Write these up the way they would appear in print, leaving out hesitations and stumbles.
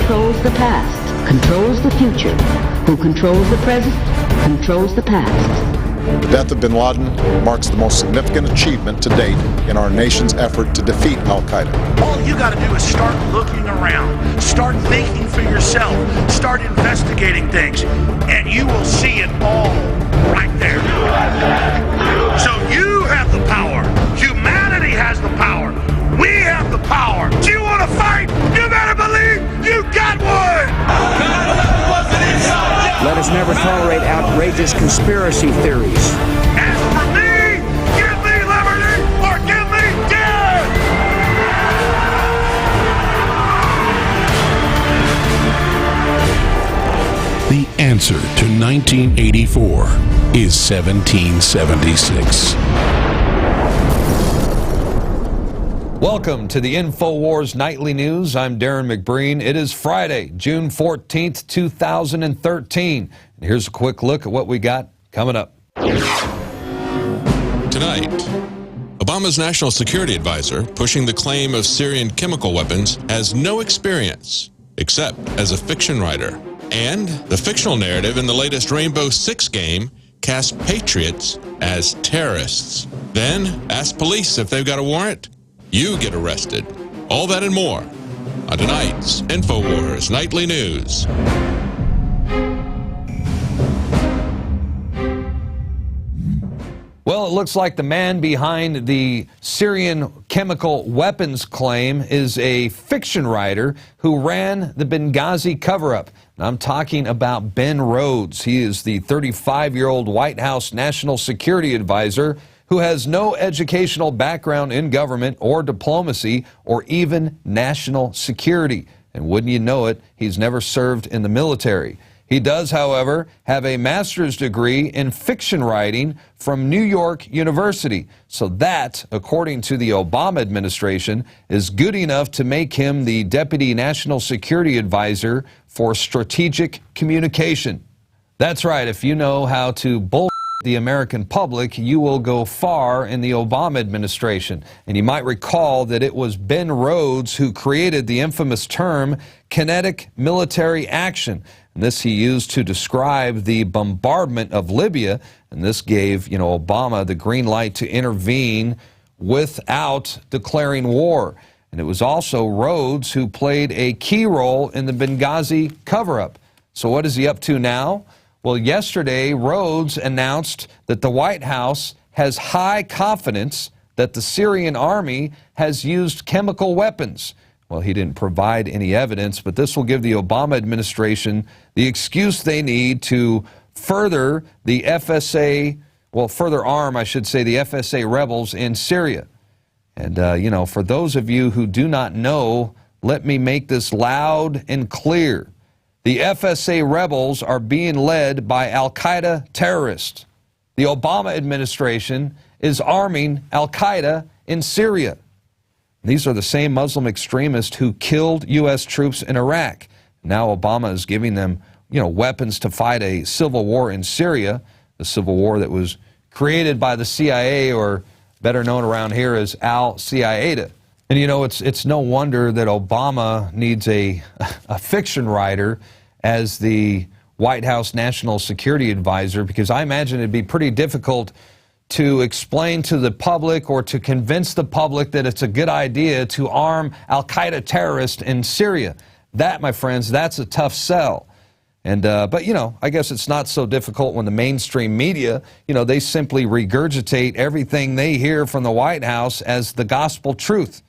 controls the past, controls the future. Who controls the present, controls the past. The death of bin Laden marks the most significant achievement to date in our nation's effort to defeat al-Qaeda. All you got to do is start looking around, start thinking for yourself, start investigating things, and you will see it all right there. So you have the power. Humanity has the power. We have the power. Do you want to fight? You better believe you got one! 9/11 was an inside job. Let us never tolerate outrageous conspiracy theories. As for me, give me liberty or give me death! The answer to 1984 is 1776. Welcome to the Infowars Nightly News. I'm Darren McBreen. It is Friday, June 14th, 2013. And here's a quick look at what we got coming up. Tonight, Obama's national security advisor, pushing the claim of Syrian chemical weapons, has no experience except as a fiction writer. And the fictional narrative in the latest Rainbow Six game casts patriots as terrorists. Then ask police if they've got a warrant. You get arrested. All that and more on tonight's Infowars Nightly News. Well, it looks like the man behind the Syrian chemical weapons claim is a fiction writer who ran the Benghazi cover-up. I'm talking about Ben Rhodes. He is the 35-year-old White House National Security Advisor who has no educational background in government or diplomacy or even national security. And wouldn't you know it, he's never served in the military. He does, however, have a master's degree in fiction writing from New York University. So that, according to the Obama administration, is good enough to make him the Deputy National Security Advisor for Strategic Communication. That's right, if you know how to bull the American public, you will go far in the Obama administration. And you might recall that it was Ben Rhodes who created the infamous term kinetic military action. And this he used to describe the bombardment of Libya. And this gave, Obama the green light to intervene without declaring war. And it was also Rhodes who played a key role in the Benghazi cover-up. So what is he up to now? Well, yesterday, Rhodes announced that the White House has high confidence that the Syrian army has used chemical weapons. Well, he didn't provide any evidence, but this will give the Obama administration the excuse they need to further the FSA, further arm, I should say, the FSA rebels in Syria. And, for those of you who do not know, let me make this loud and clear. The FSA rebels are being led by al-Qaeda terrorists. The Obama administration is arming al-Qaeda in Syria. These are the same Muslim extremists who killed U.S. troops in Iraq. Now Obama is giving them, weapons to fight a civil war in Syria, the civil war that was created by the CIA, or better known around here as al-Qaeda. And it's no wonder that Obama needs a fiction writer as the White House National Security Advisor, because I imagine it'd be pretty difficult to explain to the public or to convince the public that it's a good idea to arm al-Qaeda terrorists in Syria. That, my friends, that's a tough sell. And but I guess it's not so difficult when the mainstream media, they simply regurgitate everything they hear from the White House as the gospel truth.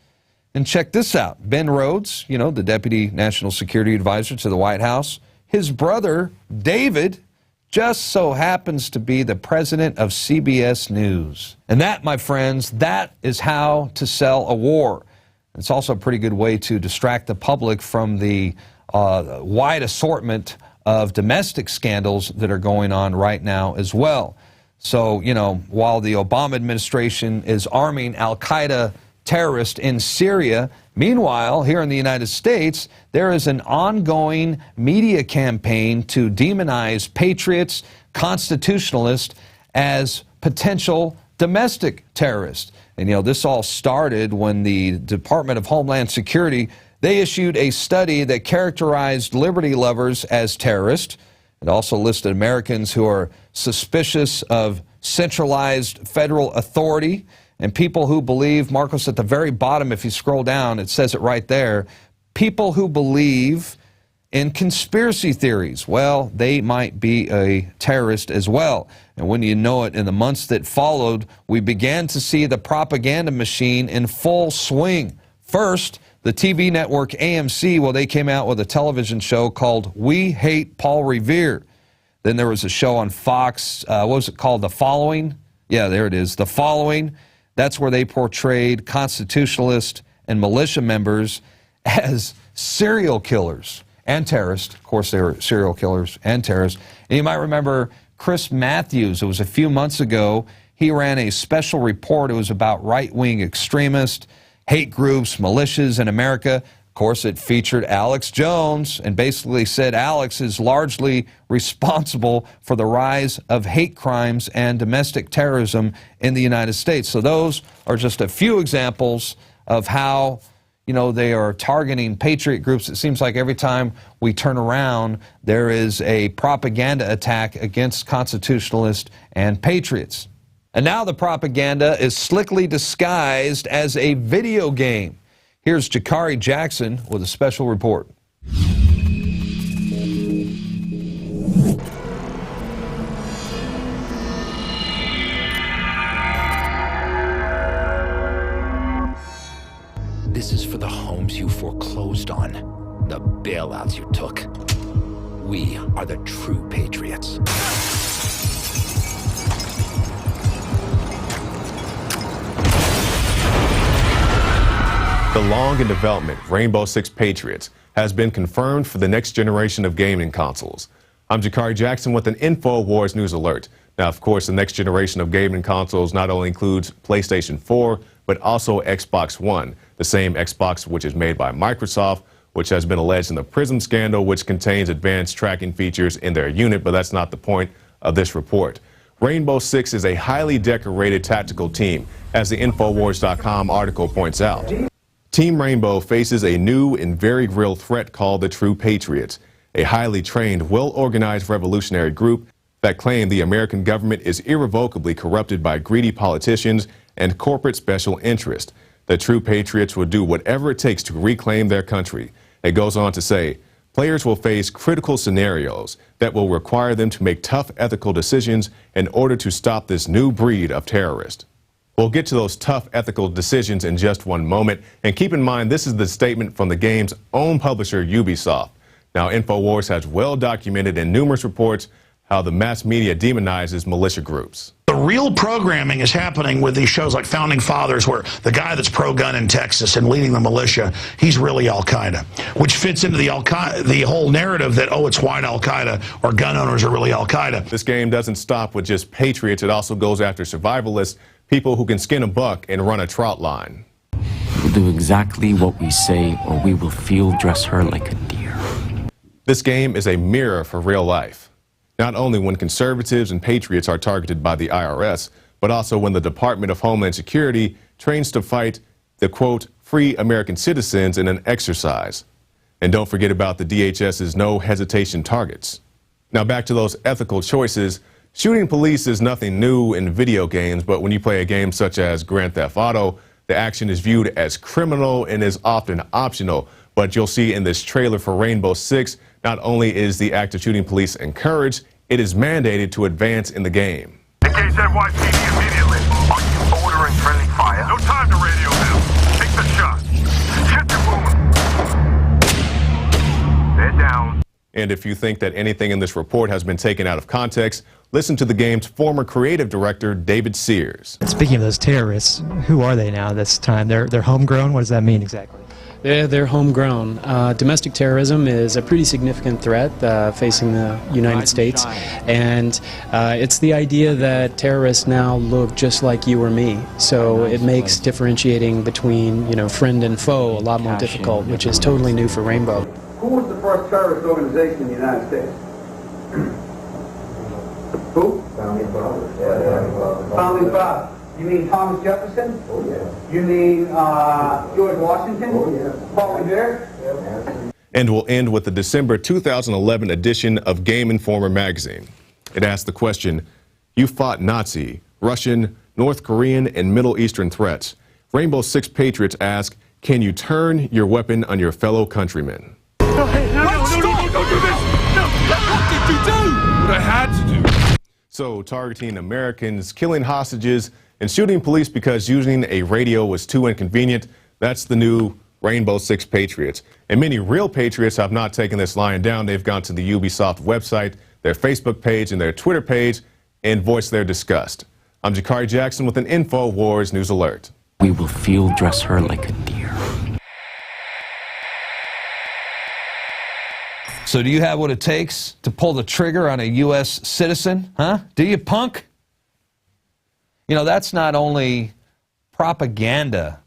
And check this out. Ben Rhodes, the Deputy National Security Advisor to the White House, his brother, David, just so happens to be the president of CBS News. And that, my friends, that is how to sell a war. It's also a pretty good way to distract the public from the wide assortment of domestic scandals that are going on right now as well. So, while the Obama administration is arming al-Qaeda terrorists in Syria, meanwhile, here in the United States, there is an ongoing media campaign to demonize patriots, constitutionalists as potential domestic terrorists. And, this all started when the Department of Homeland Security They issued a study that characterized liberty lovers as terrorists. It also listed Americans who are suspicious of centralized federal authority and people who believe, Marcos, at the very bottom, if you scroll down, it says it right there, people who believe in conspiracy theories. Well, they might be a terrorist as well. And when you know it, in the months that followed, we began to see the propaganda machine in full swing. First, the TV network AMC, well, they came out with a television show called We Hate Paul Revere. Then there was a show on Fox, what was it called, The Following? Yeah, there it is, The Following. That's where they portrayed constitutionalist and militia members as serial killers and terrorists. Of course, they were serial killers and terrorists. And you might remember Chris Matthews. It was a few months ago. He ran a special report. It was about right-wing extremists, hate groups, militias in America. Of course, it featured Alex Jones and basically said Alex is largely responsible for the rise of hate crimes and domestic terrorism in the United States. So those are just a few examples of how, you know, they are targeting patriot groups. It seems like every time we turn around, there is a propaganda attack against constitutionalists and patriots. And now the propaganda is slickly disguised as a video game. Here's Jakari Jackson with a special report. This is for the homes you foreclosed on, the bailouts you took. We are the true patriots. The long in development Rainbow Six Patriots has been confirmed for the next generation of gaming consoles. I'm Jakari Jackson with an Infowars news alert. Now, of course, the next generation of gaming consoles not only includes PlayStation 4, but also Xbox One, the same Xbox which is made by Microsoft, which has been alleged in the PRISM scandal, which contains advanced tracking features in their unit, but that's not the point of this report. Rainbow Six is a highly decorated tactical team, as the Infowars.com article points out. Team Rainbow faces a new and very real threat called the True Patriots, a highly trained, well-organized revolutionary group that claim the American government is irrevocably corrupted by greedy politicians and corporate special interests. The True Patriots will do whatever it takes to reclaim their country. It goes on to say, players will face critical scenarios that will require them to make tough ethical decisions in order to stop this new breed of terrorist. We'll get to those tough ethical decisions in just one moment. And keep in mind, this is the statement from the game's own publisher, Ubisoft. Now, Infowars has well documented in numerous reports how the mass media demonizes militia groups. The real programming is happening with these shows like Founding Fathers, where the guy that's pro-gun in Texas and leading the militia, he's really Al-Qaeda, which fits into the whole narrative that, oh, it's white Al-Qaeda or gun owners are really Al-Qaeda. This game doesn't stop with just patriots. It also goes after survivalists, people who can skin a buck and run a trout line. We'll do exactly what we say, or we will field dress her like a deer. This game is a mirror for real life. Not only when conservatives and patriots are targeted by the IRS, but also when the Department of Homeland Security trains to fight the, quote, free American citizens in an exercise. And don't forget about the DHS's no hesitation targets. Now back to those ethical choices. Shooting police is nothing new in video games, but when you play a game such as Grand Theft Auto, the action is viewed as criminal and is often optional. But you'll see in this trailer for Rainbow Six, not only is the act of shooting police encouraged, it is mandated to advance in the game. Engage NYPD immediately. Are you ordering friendly fire? No time to radio them. Take the shot. Shut your movement. They're down. And if you think that anything in this report has been taken out of context, listen to the game's former creative director, David Sears. Speaking of those terrorists, who are they now this time? They're homegrown? What does that mean exactly? They're homegrown. Domestic terrorism is a pretty significant threat facing the United States, and it's the idea that terrorists now look just like you or me. So it makes differentiating between, friend and foe a lot more difficult, which is totally new for Rainbow. Who was the first terrorist organization in the United States? Who? Founding Fathers. Founding Fathers. You mean Thomas Jefferson? Oh, yeah. You mean George Washington? Oh, yeah. Paul Revere? And we'll end with the December 2011 edition of Game Informer magazine. It asked the question, you fought Nazi, Russian, North Korean, and Middle Eastern threats. Rainbow Six Patriots ask, can you turn your weapon on your fellow countrymen? No, don't do this! No! What did you do? What I had to do. So, targeting Americans, killing hostages, and shooting police because using a radio was too inconvenient, that's the new Rainbow Six Patriots. And many real patriots have not taken this lying down. They've gone to the Ubisoft website, their Facebook page, and their Twitter page, and voiced their disgust. I'm Jakari Jackson with an Infowars News Alert. We will field dress her like a deer. So do you have what it takes to pull the trigger on a U.S. citizen? Huh? Do you, punk? You know, that's not only propaganda.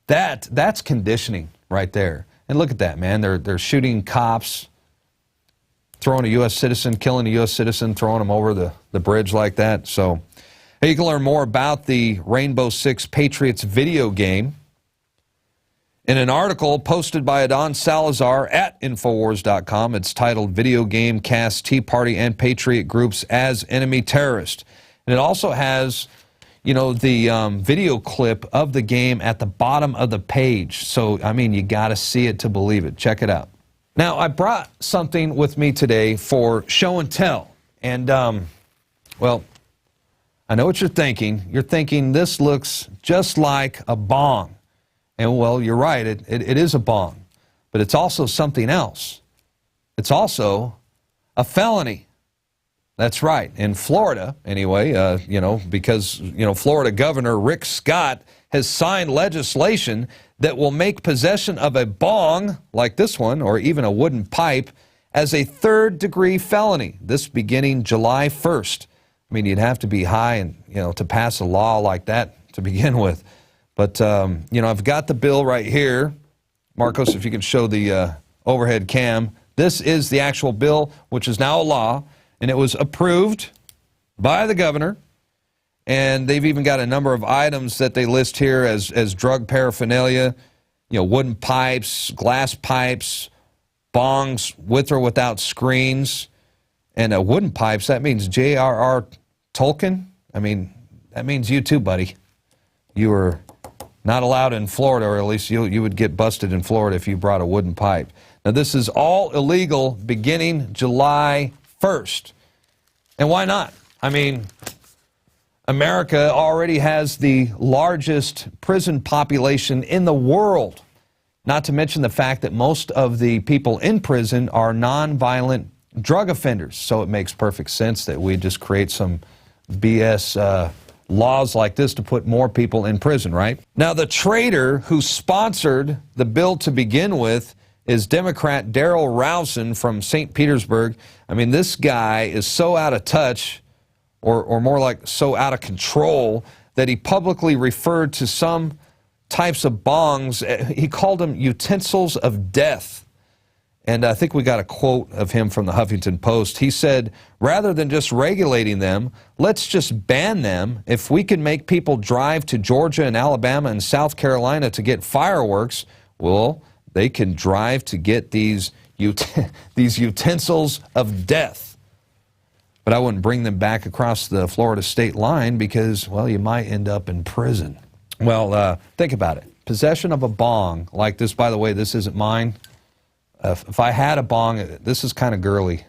That's conditioning right there. And look at that, man. They're shooting cops, throwing a U.S. citizen, killing a U.S. citizen, throwing them over the bridge like that. So hey, you can learn more about the Rainbow Six Patriots video game in an article posted by Adon Salazar at Infowars.com. It's titled Video Game Casts Tea Party and Patriot Groups as Enemy Terrorist. And it also has, you know, the video clip of the game at the bottom of the page. So, I mean, you got to see it to believe it. Check it out. Now, I brought something with me today for show and tell. And, well, I know what you're thinking. You're thinking this looks just like a bong. And, well, you're right. It is a bong. But it's also something else. It's also a felony. That's right. In Florida, anyway, you know, because, you know, Florida Governor Rick Scott has signed legislation that will make possession of a bong, like this one, or even a wooden pipe, as a third-degree felony, this beginning July 1st. I mean, you'd have to be high and, you know, to pass a law like that to begin with. But, you know, I've got the bill right here. Marcos, if you can show the overhead cam. This is the actual bill, which is now a law, and it was approved by the governor. And they've even got a number of items that they list here as drug paraphernalia, you know, wooden pipes, glass pipes, bongs with or without screens. And wooden pipes, that means J.R.R. Tolkien. I mean, that means you too, buddy. You were not allowed in Florida, or at least you would get busted in Florida if you brought a wooden pipe. Now, this is all illegal beginning July 1st. And why not? I mean, America already has the largest prison population in the world, not to mention the fact that most of the people in prison are nonviolent drug offenders. So it makes perfect sense that we just create some BS laws like this to put more people in prison, right? Now, the traitor who sponsored the bill to begin with is Democrat Darrell Rouson from St. Petersburg. I mean, this guy is so out of touch, or more like so out of control, that he publicly referred to some types of bongs, he called them utensils of death. And I think we got a quote of him from the Huffington Post. He said, rather than just regulating them, let's just ban them. If we can make people drive to Georgia and Alabama and South Carolina to get fireworks, well, they can drive to get these utensils of death. But I wouldn't bring them back across the Florida state line because, well, you might end up in prison. Well, think about it. Possession of a bong like this, by the way, this isn't mine. If I had a bong, this is kind of girly.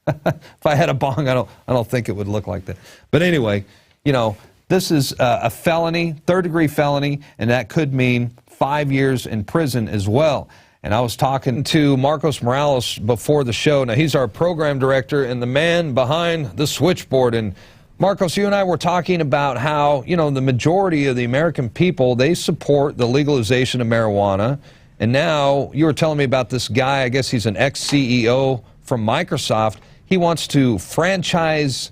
If I had a bong, I don't think it would look like that. But anyway, you know, this is a felony, third-degree felony, and that could mean 5 years in prison as well. And I was talking to Marcos Morales before the show. Now, he's our program director and the man behind the switchboard. And Marcos, you and I were talking about how, you know, the majority of the American people, they support the legalization of marijuana. And now you were telling me about this guy, I guess he's an ex-CEO from Microsoft. He wants to franchise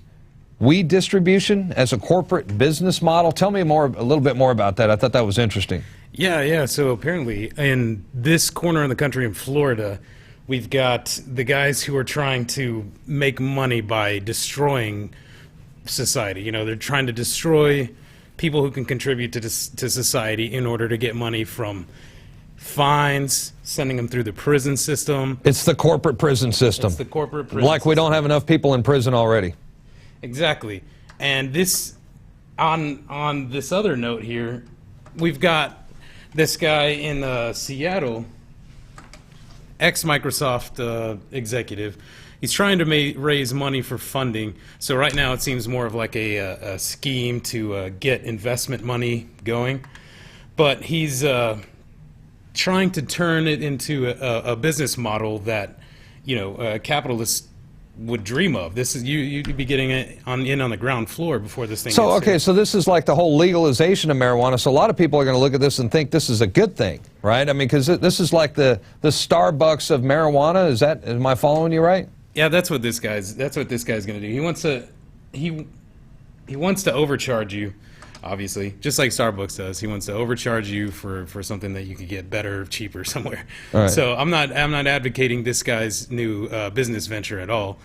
weed distribution as a corporate business model. Tell me a little bit more about that. I thought that was interesting. Yeah. So apparently in this corner of the country in Florida, we've got the guys who are trying to make money by destroying society. You know, they're trying to destroy people who can contribute to society in order to get money from fines, sending them through the prison system. It's the corporate prison system. It's the corporate prison Like we don't have enough people in prison already. Exactly. And this, on this other note here, we've got this guy in Seattle, ex-Microsoft executive. He's trying to raise money for funding. So right now it seems more of like a scheme to get investment money going. But he's trying to turn it into a business model that, you know, capitalists would dream of. This is you'd be getting it in on the ground floor before this thing. So gets okay, started. so this is like the whole legalization of marijuana. So a lot of people are going to look at this and think this is a good thing, right? I mean, because this is like the Starbucks of marijuana. Am I following you right? Yeah, that's what this guy's going to do. He wants to overcharge you, obviously, just like Starbucks does. He wants to overcharge you for something that you could get better, cheaper somewhere. All right. So I'm not advocating this guy's new business venture at all.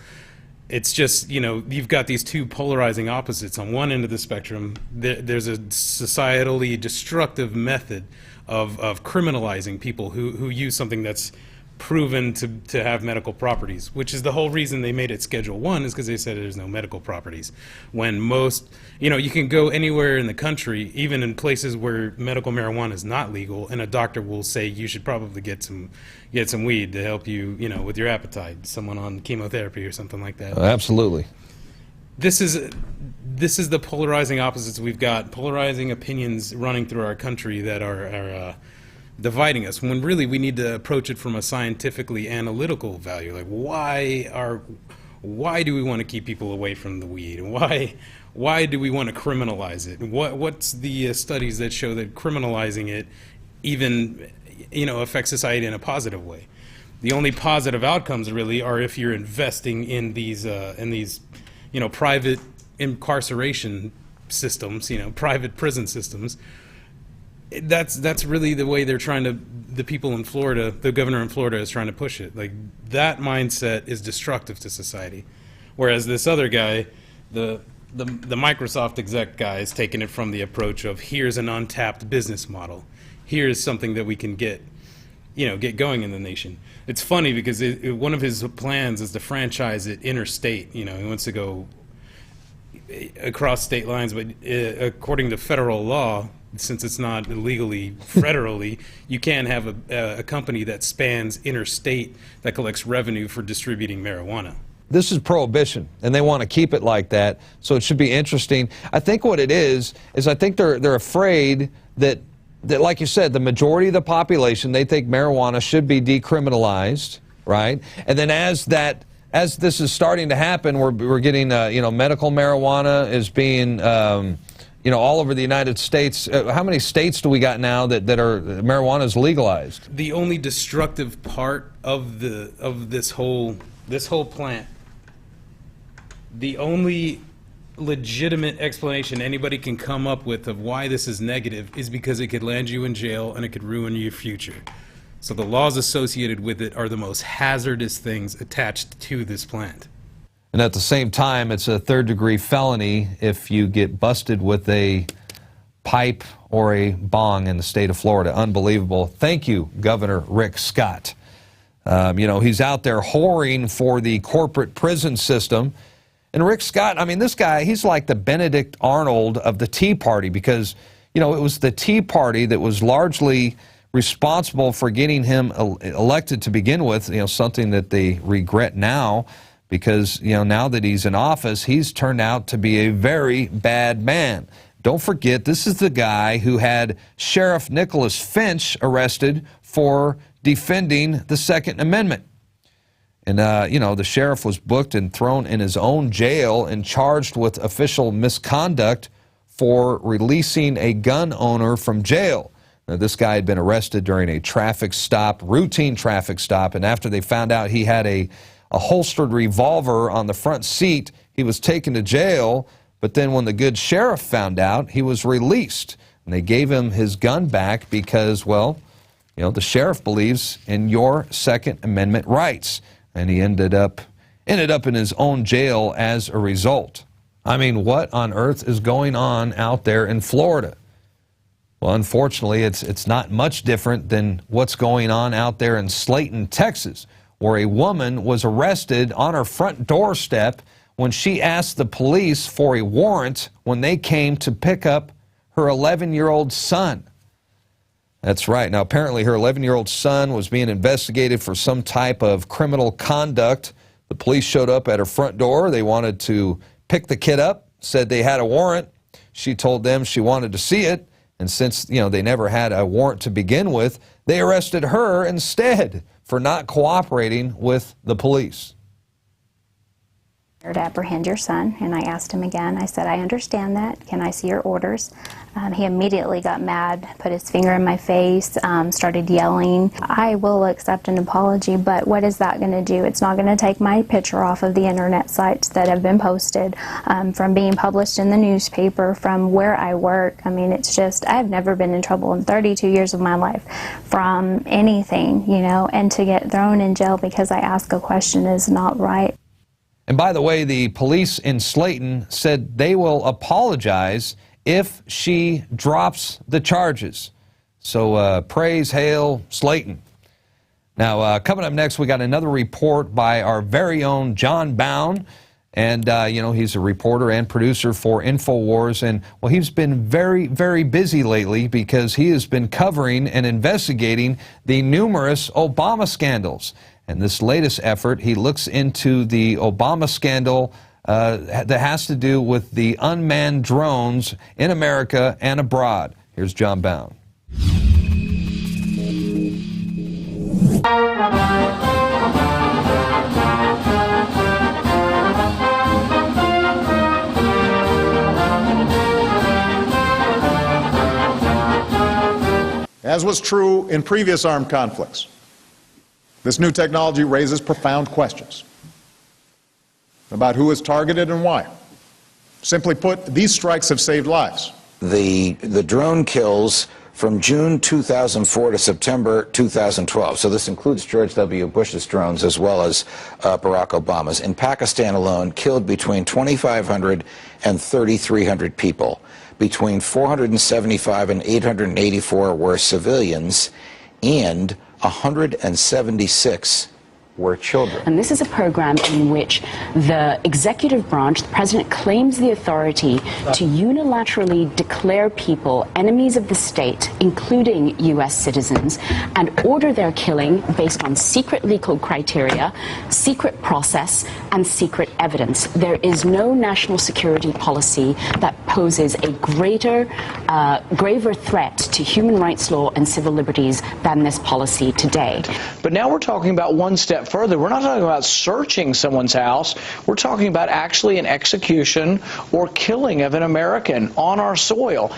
It's just, you know, you've got these two polarizing opposites. On one end of the spectrum, there's a societally destructive method of criminalizing people who use something that's proven to have medical properties, which is the whole reason they made it Schedule 1, is because they said there's no medical properties. When most, you know, you can go anywhere in the country, even in places where medical marijuana is not legal, and a doctor will say you should probably get some weed to help you, you know, with your appetite, someone on chemotherapy or something like that. Absolutely. This is the polarizing opposites. We've got polarizing opinions running through our country that are dividing us, when really we need to approach it from a scientifically analytical value. Like, why do we want to keep people away from the weed? Why do we want to criminalize it? What's the studies that show that criminalizing it even, you know, affects society in a positive way? The only positive outcomes really are if you're investing in these you know, private incarceration systems, you know, private prison systems. That's really the way they're trying to, the people in Florida, the governor in Florida is trying to push it. Like, that mindset is destructive to society. Whereas this other guy, the Microsoft exec guy, is taking it from the approach of, here's an untapped business model. Here's something that we can get going in the nation. It's funny because one of his plans is to franchise it interstate. You know, he wants to go across state lines, but according to federal law, since it's not legally federally, you can't have a company that spans interstate that collects revenue for distributing marijuana. This is prohibition, and they want to keep it like that, so it should be interesting. I think what it is I think they're afraid that, like you said, the majority of the population, they think marijuana should be decriminalized, right? And then as this is starting to happen, we're getting, you know, medical marijuana is being, you know, all over the United States. How many states do we got now that are marijuana is legalized? The only destructive part of this whole plant, the only legitimate explanation anybody can come up with of why this is negative is because it could land you in jail and it could ruin your future. So the laws associated with it are the most hazardous things attached to this plant. And at the same time, it's a third-degree felony if you get busted with a pipe or a bong in the state of Florida. Unbelievable. Thank you, Governor Rick Scott. You know, he's out there whoring for the corporate prison system. And Rick Scott, I mean, this guy, he's like the Benedict Arnold of the Tea Party, because, you know, it was the Tea Party that was largely responsible for getting him elected to begin with, you know, something that they regret now. Because, you know, now that he's in office, he's turned out to be a very bad man. Don't forget, this is the guy who had Sheriff Nicholas Finch arrested for defending the Second Amendment. And, you know, the sheriff was booked and thrown in his own jail and charged with official misconduct for releasing a gun owner from jail. Now, this guy had been arrested during a traffic stop, routine traffic stop, and after they found out he had a holstered revolver on the front seat, he was taken to jail. But then when the good sheriff found out, he was released. And they gave him his gun back because, well, you know, the sheriff believes in your Second Amendment rights. And he ended up in his own jail as a result. I mean, what on earth is going on out there in Florida? Well, unfortunately, it's not much different than what's going on out there in Slayton, Texas, where a woman was arrested on her front doorstep when she asked the police for a warrant when they came to pick up her 11-year-old son. That's right. Now, apparently her 11-year-old son was being investigated for some type of criminal conduct. The police showed up at her front door. They wanted to pick the kid up, said they had a warrant. She told them she wanted to see it. And since, they never had a warrant to begin with, they arrested her instead for not cooperating with the police. To apprehend your son, and I asked him again. I said, I understand that. Can I see your orders? He immediately got mad, put his finger in my face, started yelling. I will accept an apology, but what is that going to do? It's not going to take my picture off of the internet sites that have been posted, from being published in the newspaper, from where I work. I mean, it's just, I've never been in trouble in 32 years of my life from anything, and to get thrown in jail because I ask a question is not right. And by the way, the police in Slayton said they will apologize if she drops the charges. So praise, hail, Slayton. Now, coming up next, we got another report by our very own John Bong. And, he's a reporter and producer for Infowars. And, well, he's been very, very busy lately because he has been covering and investigating the numerous Obama scandals. And this latest effort, he looks into the Obama scandal that has to do with the unmanned drones in America and abroad. Here's John Bong. As was true in previous armed conflicts, this new technology raises profound questions about who is targeted and why. Simply put, these strikes have saved lives. The drone kills from June 2004 to September 2012, so this includes George W. Bush's drones as well as Barack Obama's, in Pakistan alone killed between 2,500 and 3,300 people. Between 475 and 884 were civilians, and 176 were children. And this is a program in which the executive branch, the president, claims the authority to unilaterally declare people enemies of the state, including U.S. citizens, and order their killing based on secret legal criteria, secret process, and secret evidence. There is no national security policy that poses a graver threat to human rights law and civil liberties than this policy today. But now we're talking about one step further. We're not talking about searching someone's house. We're talking about actually an execution or killing of an American on our soil.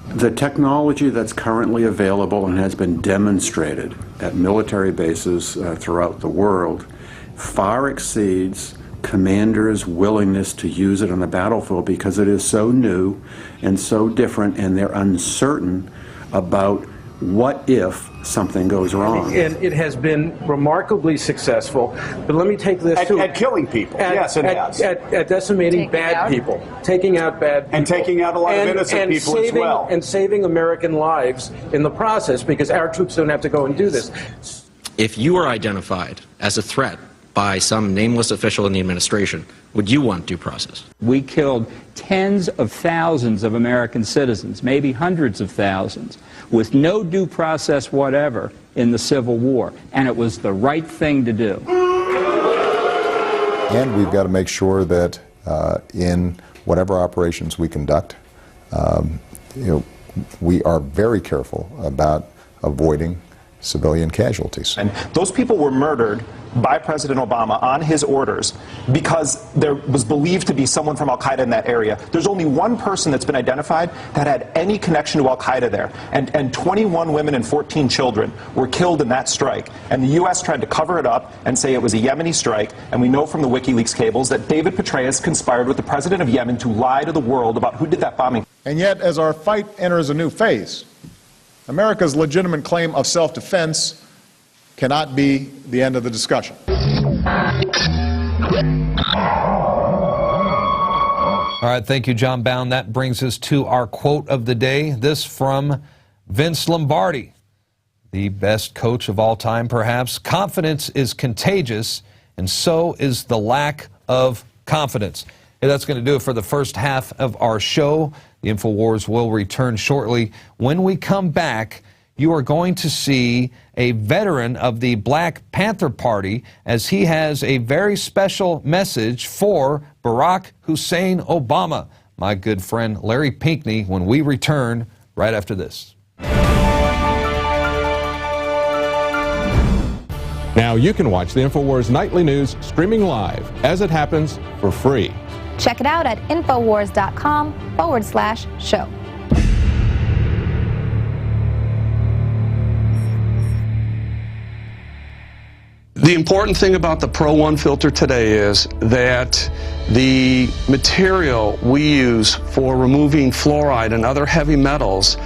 The technology that's currently available and has been demonstrated at military bases throughout the world far exceeds commanders' willingness to use it on the battlefield because it is so new and so different, and they're uncertain about what if something goes wrong. And it has been remarkably successful, but let me take this at killing people. Yes, it has. At decimating bad people, taking out bad people. And taking out a lot of innocent people as well. And saving American lives in the process, because our troops don't have to go and do this. If you are identified as a threat by some nameless official in the administration, would you want due process? We killed tens of thousands of American citizens, maybe hundreds of thousands, with no due process whatever in the Civil War, and it was the right thing to do. And we've got to make sure that in whatever operations we conduct, we are very careful about avoiding civilian casualties. And those people were murdered by President Obama on his orders because there was believed to be someone from Al-Qaeda in that area. There's only one person that's been identified that had any connection to Al-Qaeda there. And 21 women and 14 children were killed in that strike. And the U.S. tried to cover it up and say it was a Yemeni strike. And we know from the WikiLeaks cables that David Petraeus conspired with the president of Yemen to lie to the world about who did that bombing. And yet, as our fight enters a new phase, America's legitimate claim of self-defense cannot be the end of the discussion. All right, thank you, John Bound. That brings us to our quote of the day. This from Vince Lombardi, the best coach of all time, perhaps. Confidence is contagious, and so is the lack of confidence. Hey, that's going to do it for the first half of our show. The Infowars will return shortly. When we come back, you are going to see a veteran of the Black Panther Party as he has a very special message for Barack Hussein Obama. My good friend Larry Pinckney, when we return right after this. Now you can watch the Infowars Nightly News streaming live as it happens for free. Check it out at Infowars.com/show. The important thing about the Pro One filter today is that the material we use for removing fluoride and other heavy metals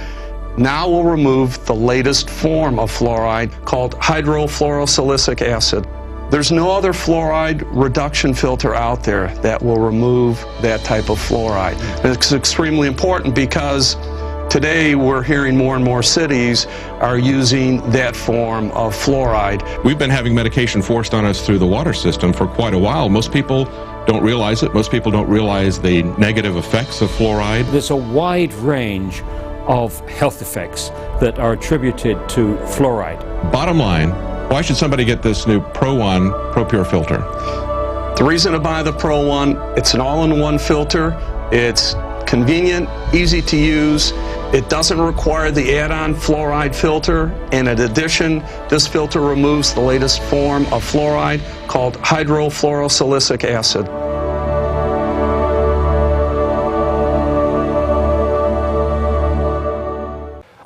now will remove the latest form of fluoride called hydrofluorosilicic acid. There's no other fluoride reduction filter out there that will remove that type of fluoride. And it's extremely important because today we're hearing more and more cities are using that form of fluoride. We've been having medication forced on us through the water system for quite a while. Most people don't realize it. Most people don't realize the negative effects of fluoride. There's a wide range of health effects that are attributed to fluoride. Bottom line, why should somebody get this new Pro One Pro Pure filter? The reason to buy the Pro One, it's an all-in-one filter. It's convenient, easy to use. It doesn't require the add-on fluoride filter, and in addition, this filter removes the latest form of fluoride called hydrofluorosilicic acid.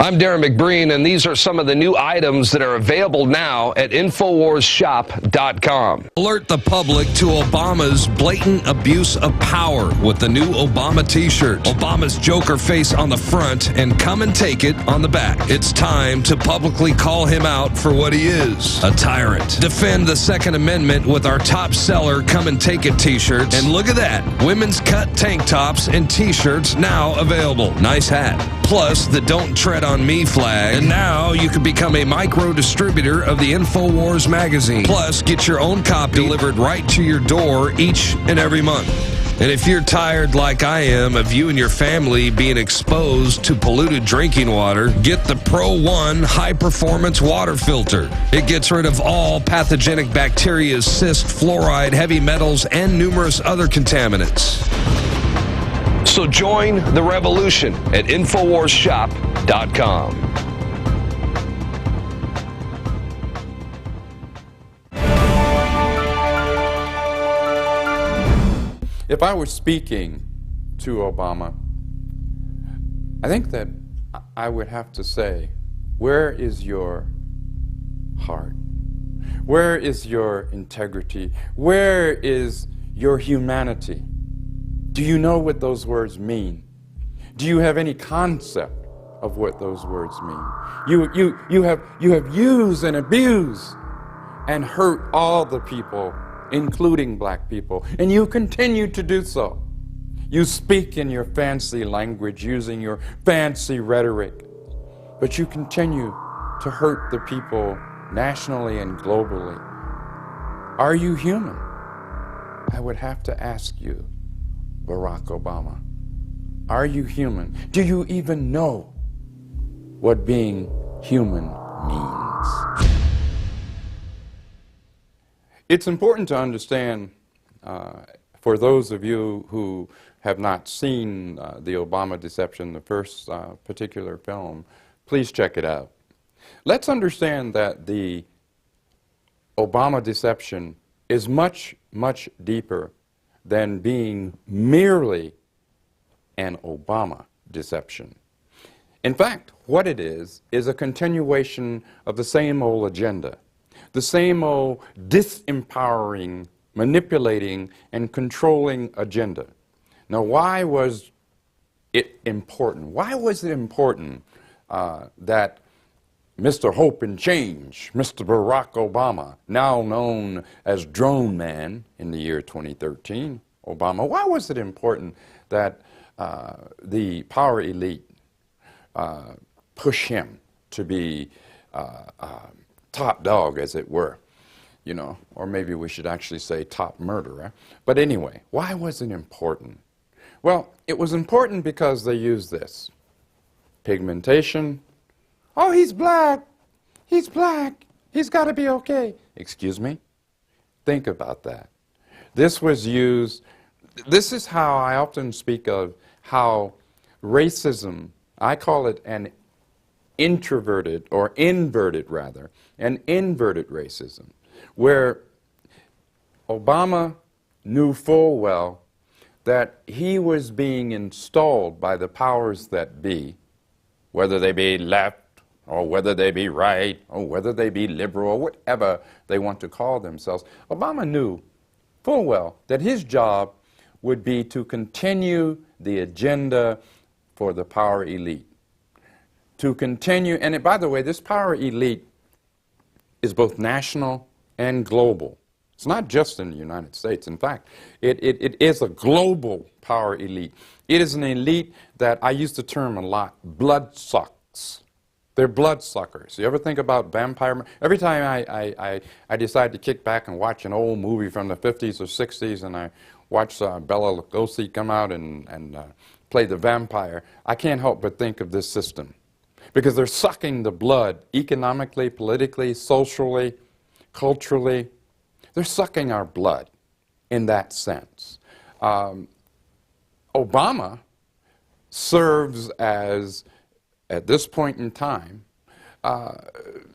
I'm Darren McBreen, and these are some of the new items that are available now at InfoWarsShop.com. Alert the public to Obama's blatant abuse of power with the new Obama t-shirt. Obama's Joker face on the front and come and take it on the back. It's time to publicly call him out for what he is, a tyrant. Defend the Second Amendment with our top seller Come and Take It t-shirts. And look at that, women's cut tank tops and t-shirts now available. Nice hat. Plus the Don't Tread on Me flag. And now you can become a micro distributor of the Infowars magazine. Plus, get your own copy delivered right to your door each and every month. And if you're tired like I am of you and your family being exposed to polluted drinking water, get the Pro One High Performance Water Filter. It gets rid of all pathogenic bacteria, cyst, fluoride, heavy metals, and numerous other contaminants. So join the revolution at InfoWarsShop.com. If I were speaking to Obama, I think that I would have to say, where is your heart? Where is your integrity? Where is your humanity? Do you know what those words mean? Do you have any concept of what those words mean? You have used and abused and hurt all the people, including black people, and you continue to do so. You speak in your fancy language, using your fancy rhetoric, but you continue to hurt the people nationally and globally. Are you human? I would have to ask you, Barack Obama, are you human? Do you even know what being human means? It's important to understand, for those of you who have not seen the Obama Deception, the first particular film, please check it out. Let's understand that the Obama Deception is much, much deeper than being merely an Obama deception. In fact, what it is a continuation of the same old agenda, the same old disempowering, manipulating, and controlling agenda. Now, why was it important? Why was it important that Mr. Hope and Change, Mr. Barack Obama, now known as Drone Man in the year 2013, Obama? Why was it important that the power elite push him to be top dog, as it were? You know, or maybe we should actually say top murderer. But anyway, why was it important? Well, it was important because they used this. Pigmentation. Oh, he's black. He's black. He's got to be okay. Excuse me? Think about that. This was used, this is how I often speak of how racism, I call it an introverted, or inverted rather, an inverted racism, where Obama knew full well that he was being installed by the powers that be, whether they be left, or whether they be right, or whether they be liberal, or whatever they want to call themselves. Obama knew full well that his job would be to continue the agenda for the power elite. To continue, and by the way, this power elite is both national and global. It's not just in the United States. In fact, it is a global power elite. It is an elite that I use the term a lot, blood sucks. They're bloodsuckers. You ever think about vampire? Every time I decide to kick back and watch an old movie from the 50s or 60s, and I watch Bela Lugosi come out and play the vampire, I can't help but think of this system. Because they're sucking the blood economically, politically, socially, culturally. They're sucking our blood in that sense. Obama serves as, at this point in time,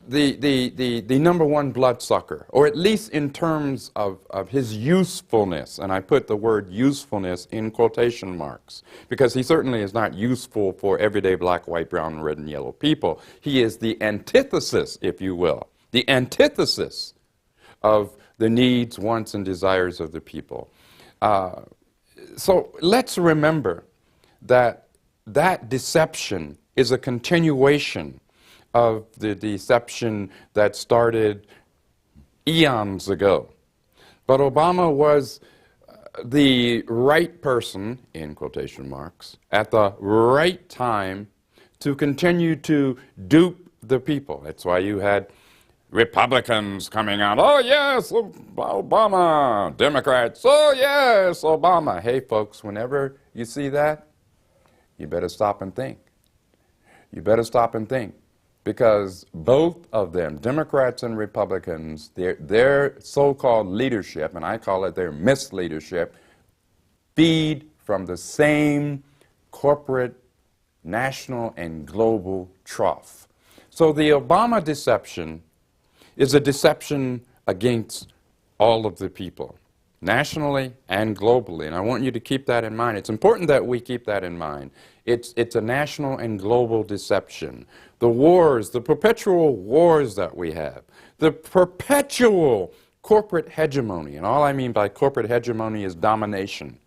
the number one bloodsucker, or at least in terms of his usefulness, and I put the word usefulness in quotation marks, because he certainly is not useful for everyday black, white, brown, red, and yellow people. He is the antithesis, if you will, the antithesis of the needs, wants, and desires of the people. So let's remember that that deception is a continuation of the deception that started eons ago. But Obama was the right person, in quotation marks, at the right time to continue to dupe the people. That's why you had Republicans coming out, oh yes, Obama. Democrats, oh yes, Obama. Hey folks, whenever you see that, you better stop and think. You better stop and think, because both of them, Democrats and Republicans, their so-called leadership, and I call it their misleadership, feed from the same corporate, national, and global trough. So the Obama deception is a deception against all of the people, nationally and globally. And I want you to keep that in mind. It's important that we keep that in mind. It's a national and global deception. The wars, the perpetual wars that we have, the perpetual corporate hegemony, and all I mean by corporate hegemony is domination.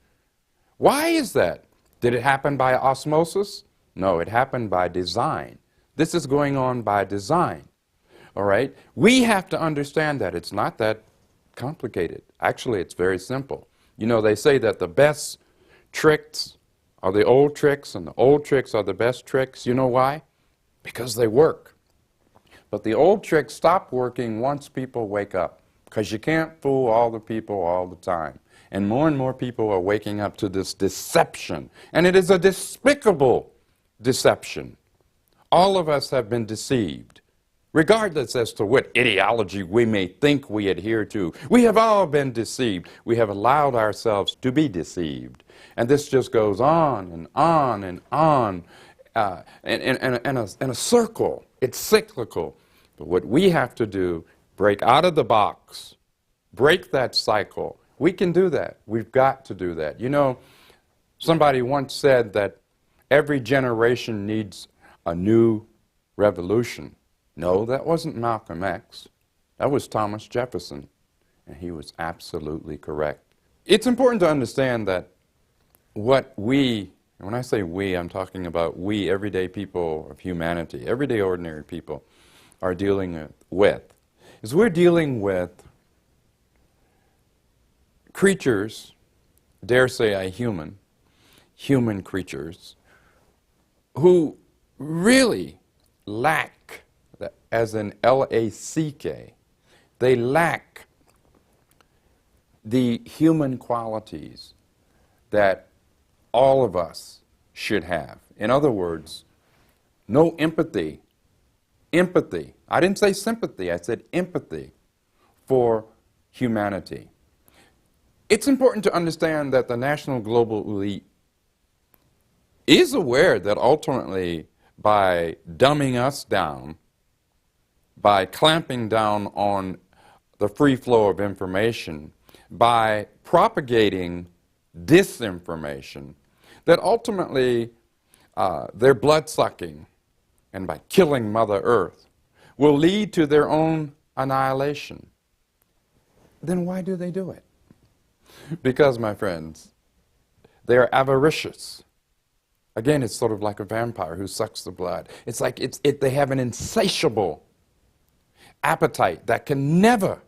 Why is that? Did it happen by osmosis? No, it happened by design. This is going on by design. All right? We have to understand that. It's not that complicated. Actually, it's very simple. You know, they say that the best tricks are the old tricks, and the old tricks are the best tricks. You know why? Because they work. But the old tricks stop working once people wake up, because you can't fool all the people all the time. And more people are waking up to this deception. And it is a despicable deception. All of us have been deceived, regardless as to what ideology we may think we adhere to. We have all been deceived. We have allowed ourselves to be deceived. And this just goes on and on and on in a circle. It's cyclical. But what we have to do, break out of the box, break that cycle. We can do that. We've got to do that. You know, somebody once said that every generation needs a new revolution. No, that wasn't Malcolm X. That was Thomas Jefferson. And he was absolutely correct. It's important to understand that what we, and when I say we, I'm talking about we, everyday people of humanity, everyday ordinary people, are dealing with, is we're dealing with creatures dare say I, human creatures, who really lack, as in L-A-C-K, they lack the human qualities that all of us should have. In other words, no empathy. Empathy. I didn't say sympathy, I said empathy for humanity. It's important to understand that the national global elite is aware that ultimately by dumbing us down, by clamping down on the free flow of information, by propagating disinformation, that ultimately their blood-sucking and by killing Mother Earth will lead to their own annihilation. Then why do they do it? Because, my friends, they are avaricious. Again, it's sort of like a vampire who sucks the blood. It's like they have an insatiable appetite that can never,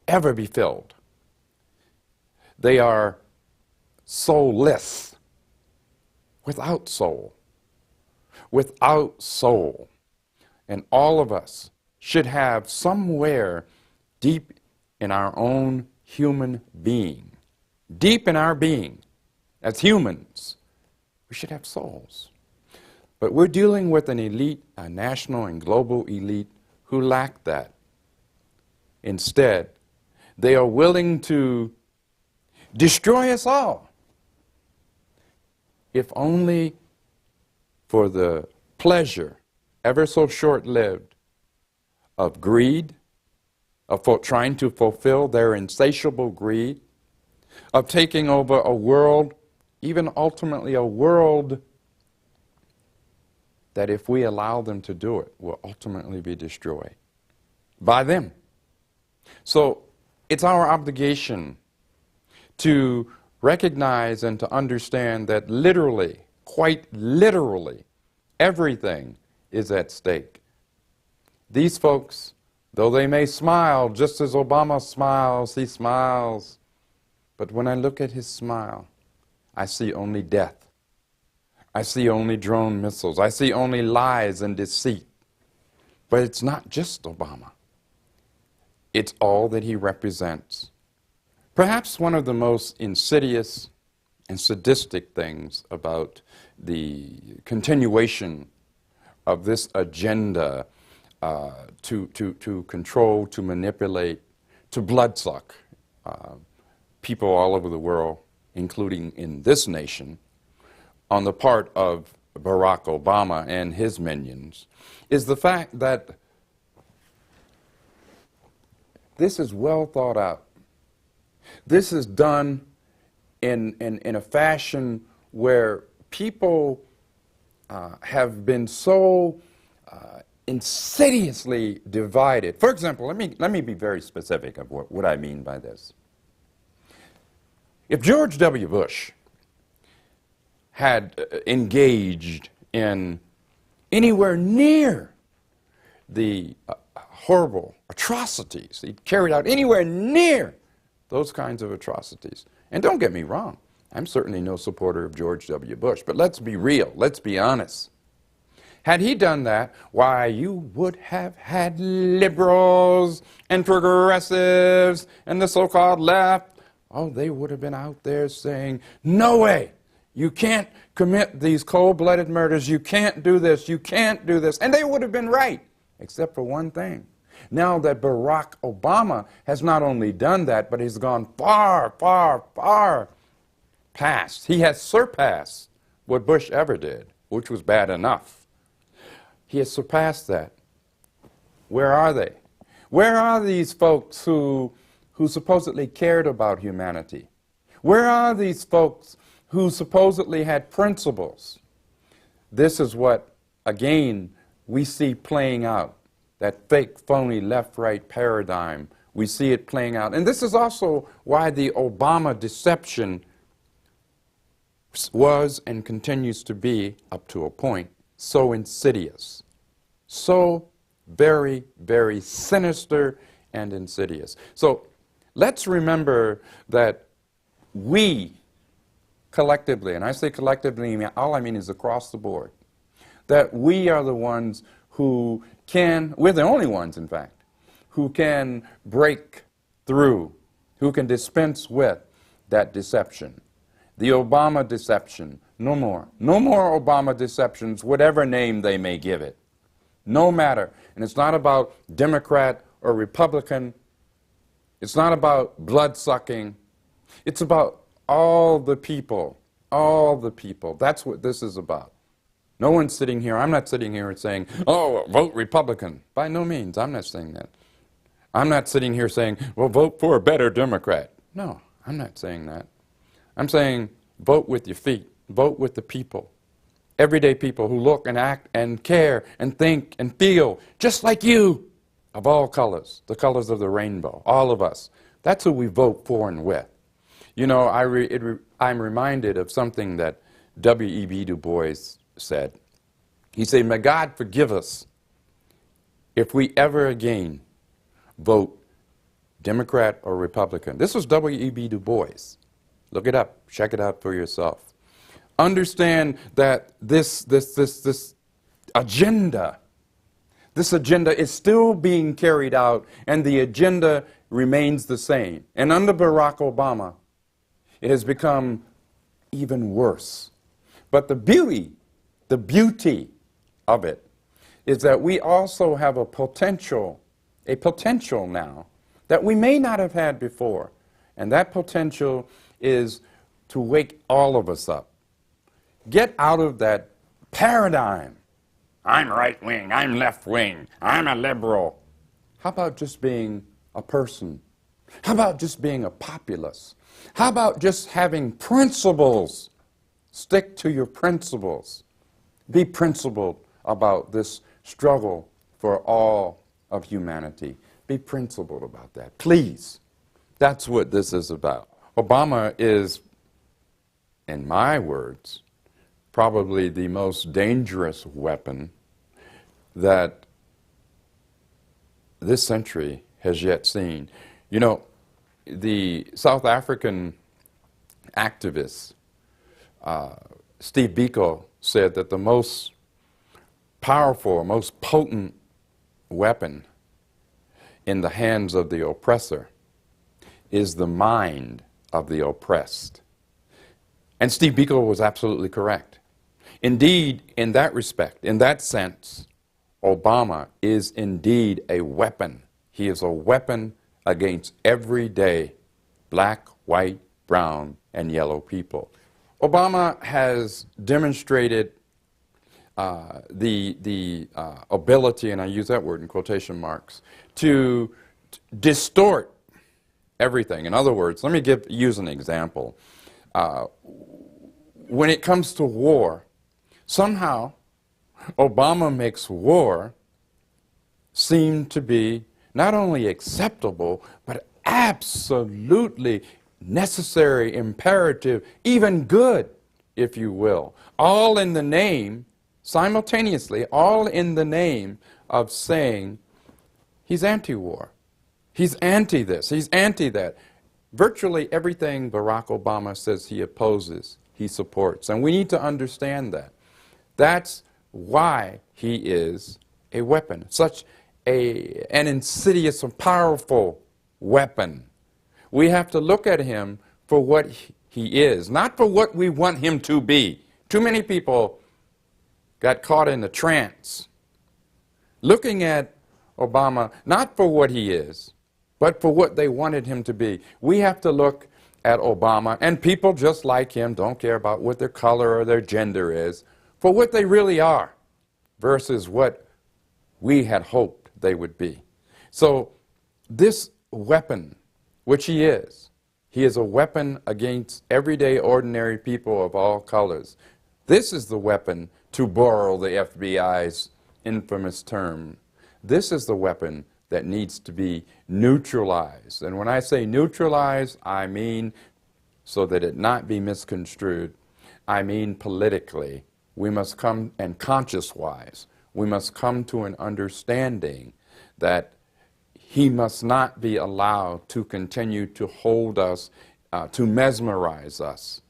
ever be filled. They are soulless, without soul. Without soul. And all of us should have somewhere deep in our own human being, deep in our being, as humans, we should have souls. But we're dealing with an elite, a national and global elite, who lack that. Instead, they are willing to destroy us all, if only for the pleasure, ever so short-lived, of greed, of trying to fulfill their insatiable greed, of taking over a world, even ultimately a world that if we allow them to do it, will ultimately be destroyed by them. So it's our obligation to recognize and to understand that literally, quite literally, everything is at stake. These folks, though they may smile, just as Obama smiles, he smiles, but when I look at his smile, I see only death. I see only drone missiles. I see only lies and deceit. But it's not just Obama. It's all that he represents. Perhaps one of the most insidious and sadistic things about the continuation of this agenda to control, to manipulate, to bloodsuck people all over the world, including in this nation, on the part of Barack Obama and his minions, is the fact that this is well thought out. This is done in a fashion where people have been so insidiously divided. For example, let me be very specific of what I mean by this. If George W. Bush had engaged in anywhere near the horrible atrocities, he'd carried out anywhere near those kinds of atrocities. And don't get me wrong, I'm certainly no supporter of George W. Bush, but let's be real, let's be honest. Had he done that, why, you would have had liberals and progressives and the so-called left. Oh, they would have been out there saying, no way, you can't commit these cold-blooded murders, you can't do this, you can't do this. And they would have been right, except for one thing. Now that Barack Obama has not only done that, but he's gone far, far, far past. He has surpassed what Bush ever did, which was bad enough. He has surpassed that. Where are they? Where are these folks who supposedly cared about humanity? Where are these folks who supposedly had principles? This is what, again, we see playing out. That fake, phony, left-right paradigm, we see it playing out. And this is also why the Obama deception was and continues to be, up to a point, so insidious. So very, very sinister and insidious. So let's remember that we, collectively, and I say collectively, all I mean is across the board, that we are the ones who can, we're the only ones, in fact, who can break through, who can dispense with that deception. The Obama deception, no more. No more Obama deceptions, whatever name they may give it. No matter. And it's not about Democrat or Republican. It's not about blood-sucking. It's about all the people. All the people. That's what this is about. No one's sitting here, I'm not sitting here and saying, oh, vote Republican. By no means, I'm not saying that. I'm not sitting here saying, well, vote for a better Democrat. No, I'm not saying that. I'm saying vote with your feet. Vote with the people. Everyday people who look and act and care and think and feel just like you, of all colors, the colors of the rainbow, all of us. That's who we vote for and with. You know, I'm reminded of something that W.E.B. Du Bois said. He said, may God forgive us if we ever again vote Democrat or Republican. This was W.E.B. Du Bois. Look it up. Check it out for yourself. Understand that this agenda is still being carried out, and the agenda remains the same. And under Barack Obama, it has become even worse. But the beauty of it is that we also have a potential now that we may not have had before. And that potential is to wake all of us up. Get out of that paradigm. I'm right-wing, I'm left-wing, I'm a liberal. How about just being a person? How about just being a populace? How about just having principles? Stick to your principles. Be principled about this struggle for all of humanity. Be principled about that, please. That's what this is about. Obama is, in my words, probably the most dangerous weapon that this century has yet seen. You know, the South African activist, Steve Biko, said that the most powerful, most potent weapon in the hands of the oppressor is the mind of the oppressed. And Steve Biko was absolutely correct. Indeed, in that respect, in that sense, Obama is indeed a weapon. He is a weapon against everyday black, white, brown, and yellow people. Obama has demonstrated the ability, and I use that word in quotation marks, to distort everything. In other words, let me use an example. When it comes to war, somehow Obama makes war seem to be not only acceptable, but absolutely necessary, imperative, even good, if you will. All in the name, simultaneously, all in the name of saying he's anti-war. He's anti this, he's anti that. Virtually everything Barack Obama says he opposes, he supports. And we need to understand that. That's why he is a weapon, such an insidious and powerful weapon. We have to look at him for what he is, not for what we want him to be. Too many people got caught in a trance, looking at Obama not for what he is, but for what they wanted him to be. We have to look at Obama, and people just like him don't care about what their color or their gender is, for what they really are versus what we had hoped they would be. So this weapon, which he is a weapon against everyday ordinary people of all colors. This is the weapon, to borrow the FBI's infamous term. This is the weapon that needs to be neutralized. And when I say neutralized, I mean, so that it not be misconstrued, I mean politically. We must come, and conscious-wise, we must come to an understanding that he must not be allowed to continue to hold us, to mesmerize us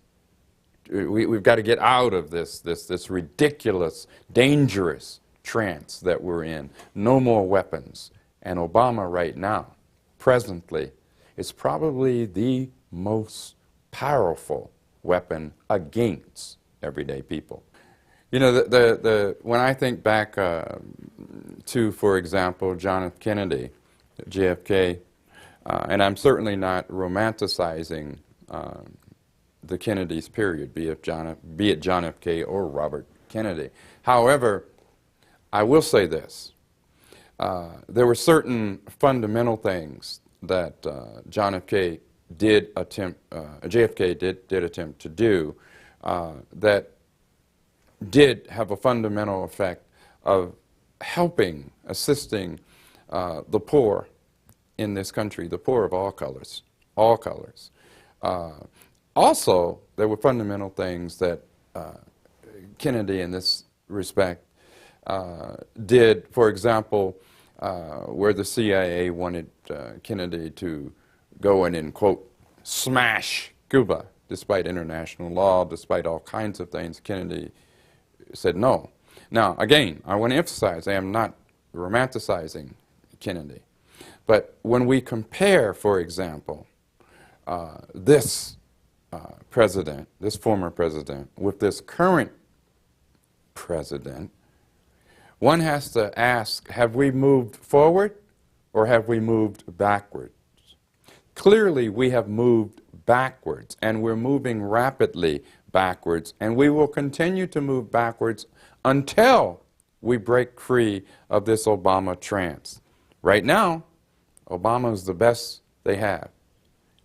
we've got to get out of this ridiculous, dangerous trance that we're in. No more weapons. And Obama right now, presently, is probably the most powerful weapon against everyday people. You know, when I think back to, for example, John F. Kennedy, JFK, and I'm certainly not romanticizing the Kennedys period, be it John F. K. or Robert Kennedy. However, I will say this. There were certain fundamental things that JFK did attempt to do that did have a fundamental effect of helping, assisting the poor in this country, the poor of all colors, all colors. Also, there were fundamental things that Kennedy, in this respect, did. For example, where the CIA wanted Kennedy to go in and, quote, smash Cuba, despite international law, despite all kinds of things, Kennedy said no. Now, again, I want to emphasize, I am not romanticizing Kennedy. But when we compare, for example, this president, this former president, with this current president, one has to ask, have we moved forward or have we moved backwards? Clearly, we have moved backwards, and we're moving rapidly backwards, and we will continue to move backwards until we break free of this Obama trance. Right now, Obama is the best they have,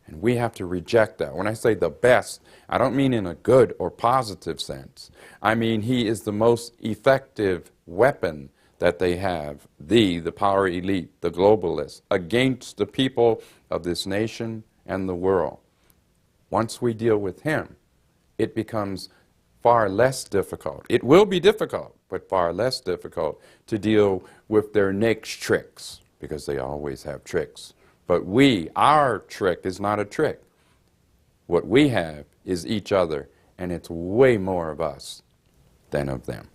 and we have to reject that. When I say the best, I don't mean in a good or positive sense. I mean he is the most effective weapon that they have, the power elite, the globalists, against the people of this nation and the world. Once we deal with him, it becomes far less difficult. It will be difficult, but far less difficult to deal with their next tricks, because they always have tricks. But our trick is not a trick. What we have is each other, and it's way more of us than of them.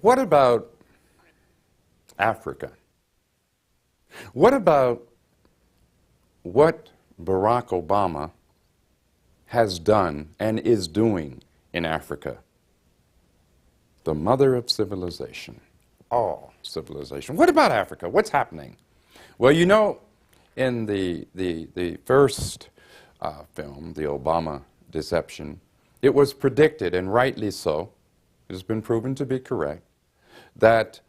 What about Africa? What about what Barack Obama has done and is doing in Africa? The mother of civilization, all civilization. What about Africa? What's happening? Well, you know, in the first film, The Obama Deception, it was predicted, and rightly so, it has been proven to be correct, that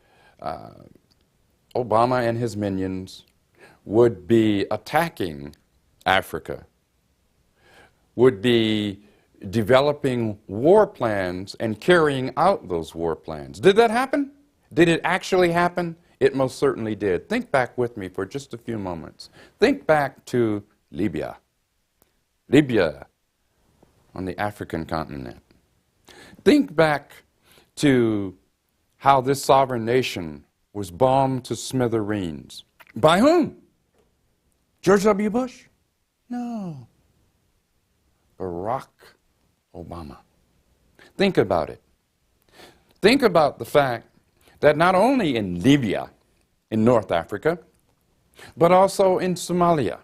Obama and his minions would be attacking Africa, would be developing war plans and carrying out those war plans. Did that happen? Did it actually happen? It most certainly did. Think back with me for just a few moments. Think back to Libya. Libya on the African continent. Think back to how this sovereign nation was bombed to smithereens. By whom? George W. Bush? No. Barack Obama. Think about it. Think about the fact that not only in Libya, in North Africa, but also in Somalia,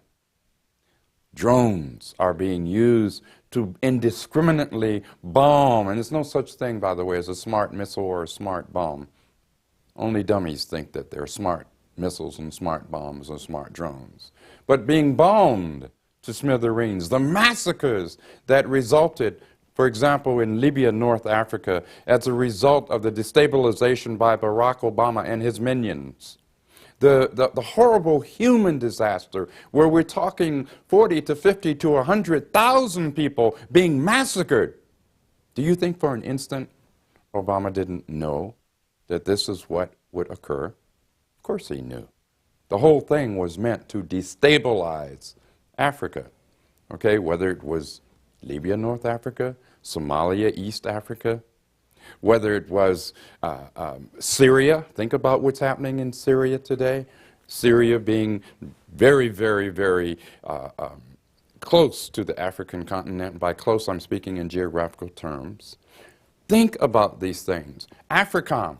drones are being used to indiscriminately bomb, and there's no such thing, by the way, as a smart missile or a smart bomb. Only dummies think that there are smart missiles and smart bombs and smart drones. But being bombed to smithereens, the massacres that resulted, for example, in Libya, North Africa, as a result of the destabilization by Barack Obama and his minions. The horrible human disaster where we're talking 40 to 50 to 100,000 people being massacred. Do you think for an instant Obama didn't know that this is what would occur? Of course he knew. The whole thing was meant to destabilize Africa, okay, whether it was Libya, North Africa, Somalia, East Africa, whether it was Syria. Think about what's happening in Syria today. Syria being very, very, very close to the African continent. By close, I'm speaking in geographical terms. Think about these things. AFRICOM.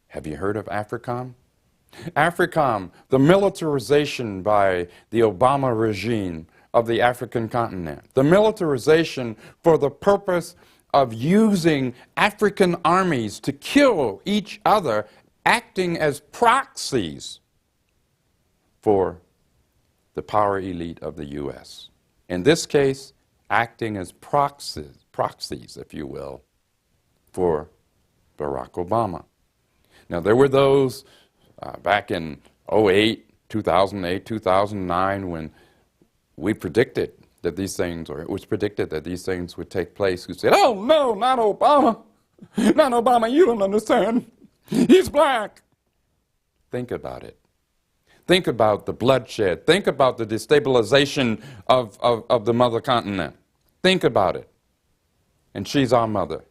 Have you heard of AFRICOM? AFRICOM, the militarization by the Obama regime of the African continent. The militarization for the purpose of using African armies to kill each other, acting as proxies for the power elite of the U.S. In this case, acting as proxies, if you will, for Barack Obama. Now, there were those back in 2008, 2009, when we predicted that these things, or it was predicted that these things would take place, who said, oh, no, not Obama. Not Obama, you don't understand. He's black. Think about it. Think about the bloodshed. Think about the destabilization of the mother continent. Think about it. And she's our mother,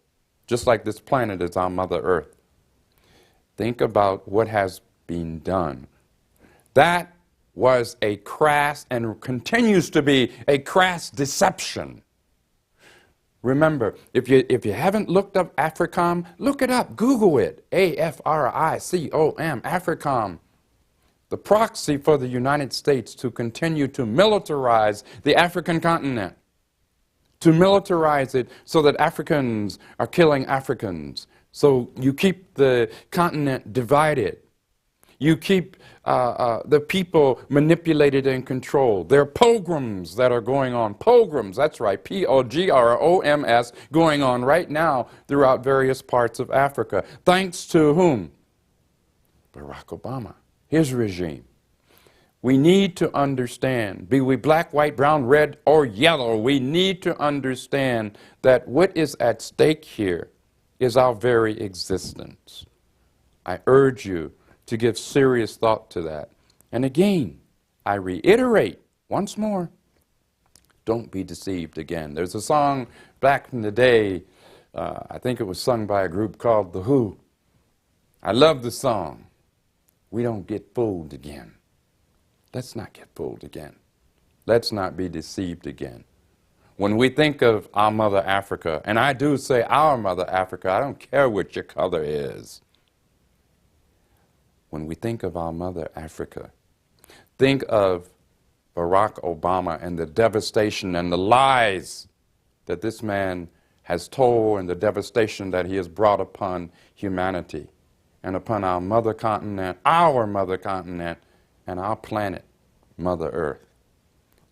just like this planet is our Mother Earth. Think about what has been done. That was a crass and continues to be a crass deception. Remember, if you haven't looked up AFRICOM, look it up, Google it, AFRICOM, AFRICOM, the proxy for the United States to continue to militarize the African continent, to militarize it so that Africans are killing Africans, so you keep the continent divided. You keep the people manipulated and controlled. There are pogroms that are going on. Pogroms, that's right, P-O-G-R-O-M-S, going on right now throughout various parts of Africa. Thanks to whom? Barack Obama, his regime. We need to understand, be we black, white, brown, red, or yellow, we need to understand that what is at stake here is our very existence. I urge you to give serious thought to that. And again, I reiterate once more, don't be deceived again. There's a song back in the day, I think it was sung by a group called The Who. I love the song. We don't get fooled again. Let's not get fooled again. Let's not be deceived again. When we think of our Mother Africa, and I do say our Mother Africa, I don't care what your color is. When we think of our Mother Africa, think of Barack Obama and the devastation and the lies that this man has told and the devastation that he has brought upon humanity and upon our mother continent, and our planet, Mother Earth.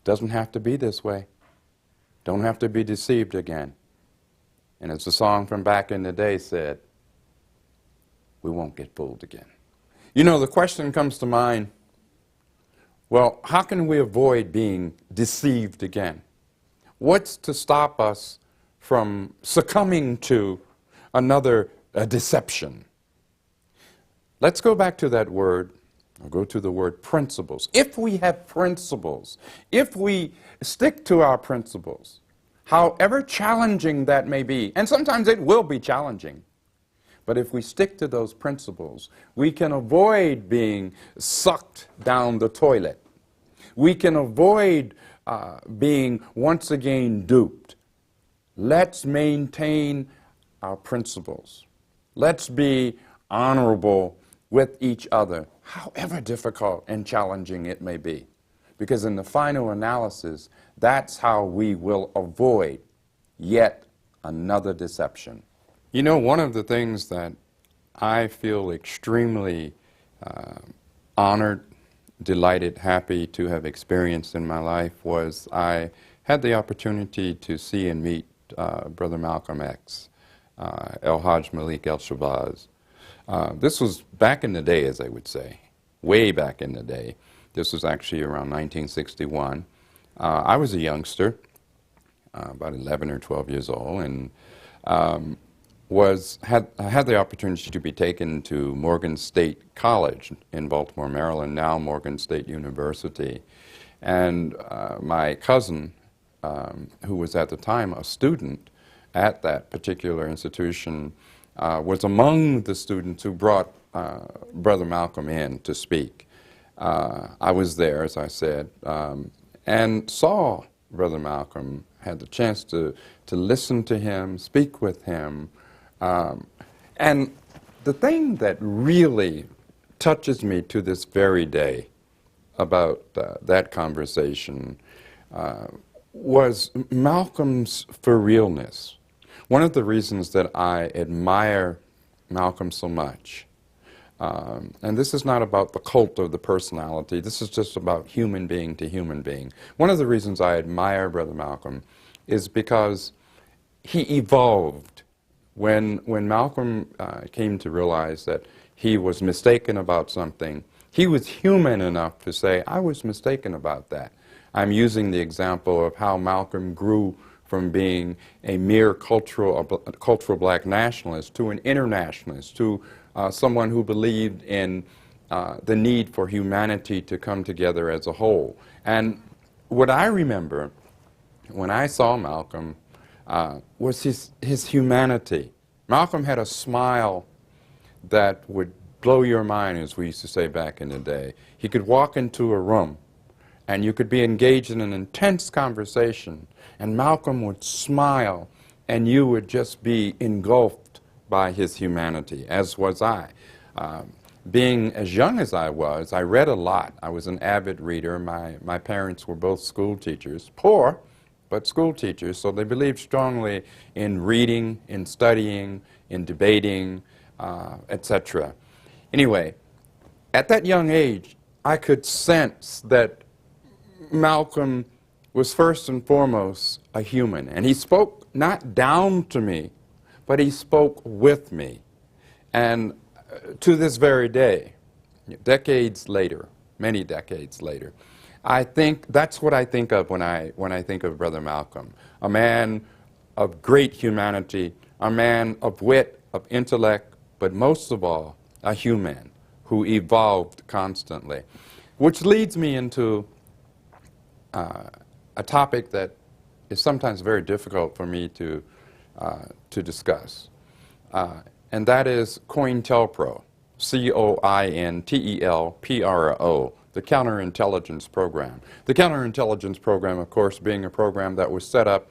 Doesn't have to be this way. Don't have to be deceived again. And as the song from back in the day said, we won't get fooled again. You know, the question comes to mind, well, how can we avoid being deceived again? What's to stop us from succumbing to another deception? Let's go back to that word. I'll go to the word principles. If we have principles, if we stick to our principles, however challenging that may be, and sometimes it will be challenging, but if we stick to those principles, we can avoid being sucked down the toilet. We can avoid being once again duped. Let's maintain our principles. Let's be honorable with each other, however difficult and challenging it may be. Because in the final analysis, that's how we will avoid yet another deception. You know, one of the things that I feel extremely honored, delighted, happy to have experienced in my life was I had the opportunity to see and meet Brother Malcolm X, El Hajj Malik El-Shabazz. This was back in the day, as I would say, way back in the day. This was actually around 1961. I was a youngster, about 11 or 12 years old, and had the opportunity to be taken to Morgan State College in Baltimore, Maryland, now Morgan State University. And my cousin, who was at the time a student at that particular institution, was among the students who brought Brother Malcolm in to speak. I was there, as I said, and saw Brother Malcolm, had the chance to listen to him, speak with him. And the thing that really touches me to this very day about that conversation was Malcolm's for realness. One of the reasons that I admire Malcolm so much, and this is not about the cult of the personality, this is just about human being to human being. One of the reasons I admire Brother Malcolm is because he evolved. When Malcolm came to realize that he was mistaken about something, he was human enough to say, I was mistaken about that. I'm using the example of how Malcolm grew from being a mere cultural black nationalist to an internationalist, to someone who believed in the need for humanity to come together as a whole. And what I remember when I saw Malcolm was his humanity. Malcolm had a smile that would blow your mind, as we used to say back in the day. He could walk into a room and you could be engaged in an intense conversation, and Malcolm would smile and you would just be engulfed by his humanity, as was I. Being as young as I was, I read a lot. I was an avid reader. My parents were both school teachers, poor, but school teachers, so they believed strongly in reading, in studying, in debating, etc. Anyway, at that young age, I could sense that Malcolm was first and foremost a human, and he spoke not down to me, but he spoke with me. And to this very day, decades later, many decades later, I think that's what I think of when I think of Brother Malcolm, a man of great humanity, a man of wit, of intellect, but most of all, a human who evolved constantly. Which leads me into a topic that is sometimes very difficult for me to discuss, and that is COINTELPRO, COINTELPRO, the counterintelligence program. The counterintelligence program, of course, being a program that was set up,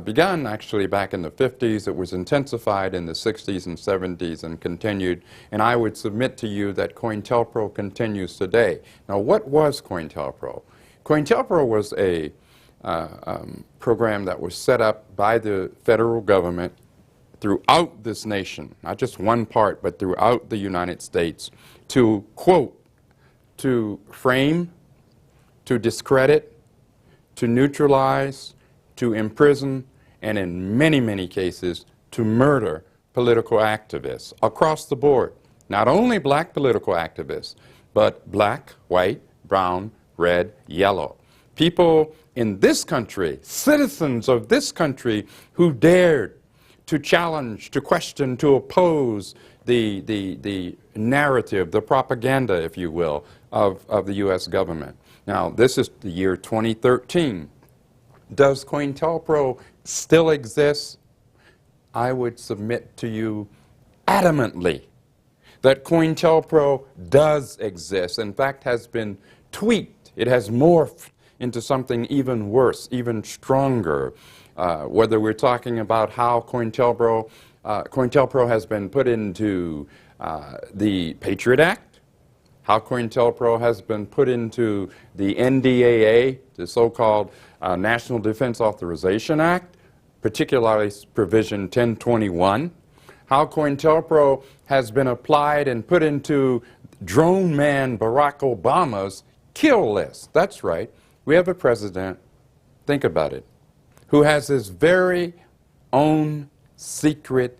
began actually back in the 50s. It was intensified in the 60s and 70s and continued. And I would submit to you that COINTELPRO continues today. Now, what was COINTELPRO? COINTELPRO was a program that was set up by the federal government throughout this nation, not just one part, but throughout the United States, to, quote, to frame, to discredit, to neutralize, to imprison, and in many, many cases, to murder political activists across the board. Not only black political activists, but black, white, brown, red, yellow. People in this country, citizens of this country, who dared to challenge, to question, to oppose the narrative, the propaganda, if you will, of the U.S. government. Now, this is the year 2013. Does COINTELPRO still exist? I would submit to you adamantly that COINTELPRO does exist. In fact, has been tweaked. It has morphed into something even worse, even stronger. Whether we're talking about how COINTELPRO has been put into the Patriot Act, how COINTELPRO has been put into the NDAA, the so-called National Defense Authorization Act, particularly Provision 1021, how COINTELPRO has been applied and put into drone man Barack Obama's kill list. That's right. We have a president, think about it, who has his very own secret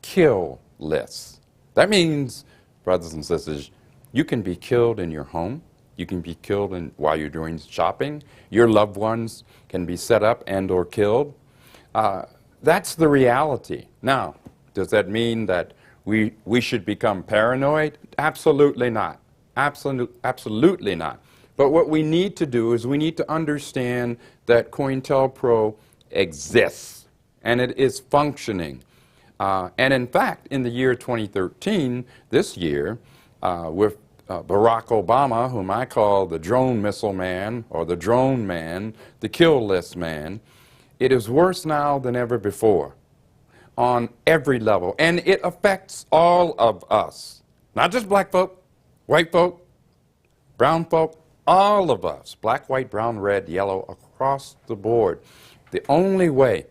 kill list. That means, brothers and sisters, you can be killed in your home. You can be killed while you're doing shopping. Your loved ones can be set up and or killed. That's the reality. Now, does that mean that we should become paranoid? Absolutely not. Absolutely not. But what we need to do is we need to understand that COINTELPRO exists and it is functioning. And in fact, in the year 2013, this year, with Barack Obama, whom I call the drone missile man or the drone man, the kill list man, it is worse now than ever before on every level. And it affects all of us, not just black folk, white folk, brown folk, all of us, black, white, brown, red, yellow, across the board. The only way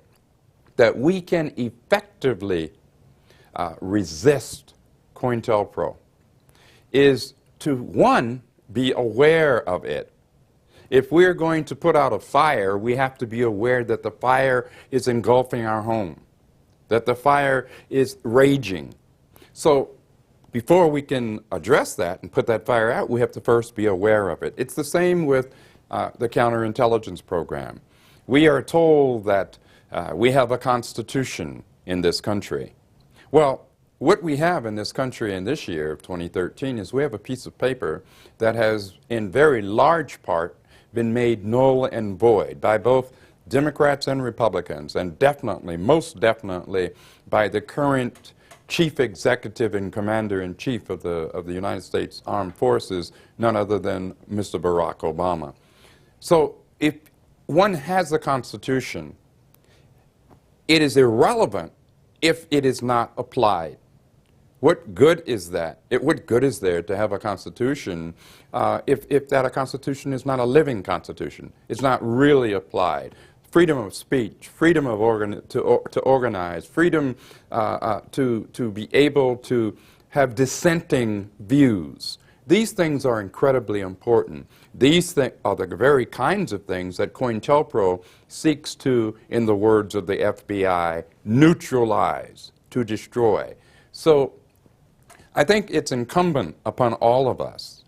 that we can effectively resist COINTELPRO is to, one, be aware of it. If we're going to put out a fire, we have to be aware that the fire is engulfing our home, that the fire is raging. So before we can address that and put that fire out, we have to first be aware of it. It's the same with the counterintelligence program. We are told that we have a constitution in this country. Well, what we have in this country in this year of 2013 is we have a piece of paper that has, in very large part, been made null and void by both Democrats and Republicans, and definitely, most definitely, by the current Chief Executive and Commander-in-Chief of the United States Armed Forces, none other than Mr. Barack Obama. So if one has a Constitution, it is irrelevant if it is not applied. What good is that? What good is there to have a Constitution if that a Constitution is not a living Constitution? It's not really applied. Freedom of speech, freedom of to organize, freedom to be able to have dissenting views. These things are incredibly important. These are the very kinds of things that COINTELPRO seeks to, in the words of the FBI, neutralize, to destroy. So I think it's incumbent upon all of us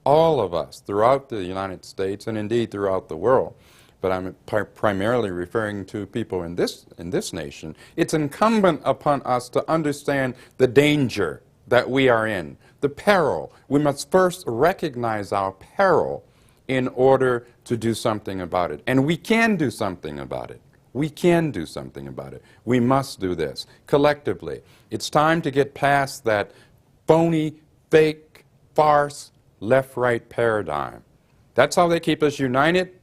throughout the United States and indeed throughout the world, but I'm primarily referring to people in this nation. It's incumbent upon us to understand the danger that we are in, the peril. We must first recognize our peril in order to do something about it. And we can do something about it. We can do something about it. We must do this collectively. It's time to get past that phony, fake, farce, left-right paradigm. That's how they keep us united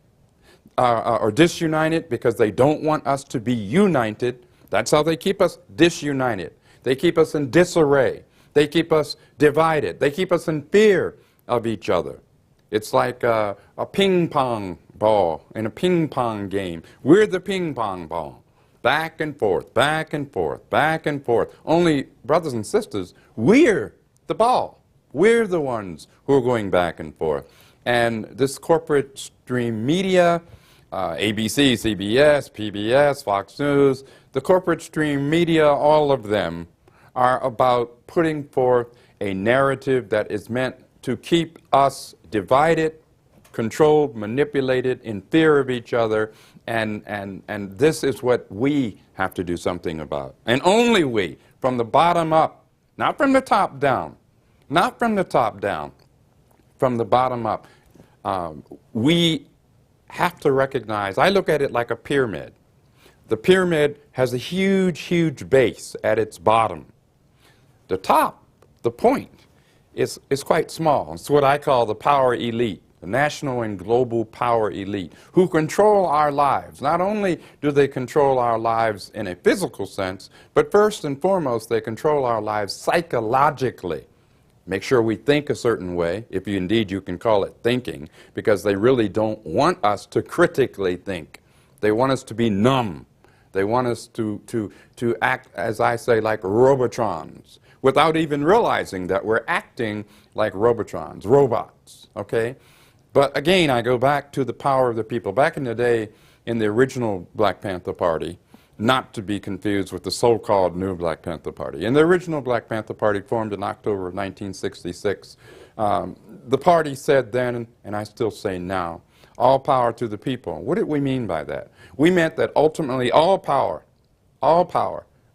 or disunited, because they don't want us to be united. That's how they keep us disunited. They keep us in disarray. They keep us divided. They keep us in fear of each other. It's like a ping pong ball in a ping pong game. We're the ping pong ball. Back and forth, back and forth, back and forth. Only, brothers and sisters, we're the ball. We're the ones who are going back and forth. And this corporate stream media, ABC, CBS, PBS, Fox News, the corporate stream media, all of them are about putting forth a narrative that is meant to keep us divided, controlled, manipulated, in fear of each other, and this is what we have to do something about. And only we, from the bottom up, not from the top down, not from the top down, from the bottom up. We have to recognize, I look at it like a pyramid. The pyramid has a huge, huge base at its bottom. The top, the point, is quite small. It's what I call the power elite, the national and global power elite, who control our lives. Not only do they control our lives in a physical sense, but first and foremost, they control our lives psychologically. Make sure we think a certain way, if indeed you can call it thinking, because they really don't want us to critically think. They want us to be numb. They want us to act, as I say, like robotrons, without even realizing that we're acting like robotrons, robots, okay? But again, I go back to the power of the people. Back in the day, in the original Black Panther Party, not to be confused with the so-called new Black Panther Party. In the original Black Panther Party, formed in October of 1966, the party said then, and I still say now, all power to the people. What did we mean by that? We meant that ultimately all power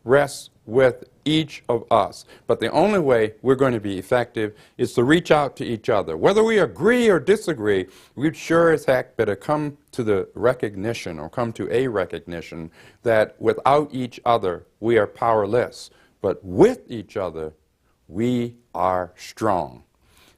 rests with each of us. But the only way we're going to be effective is to reach out to each other. Whether we agree or disagree, we'd sure as heck better come to the recognition, or come to a recognition, that without each other we are powerless. But with each other we are strong.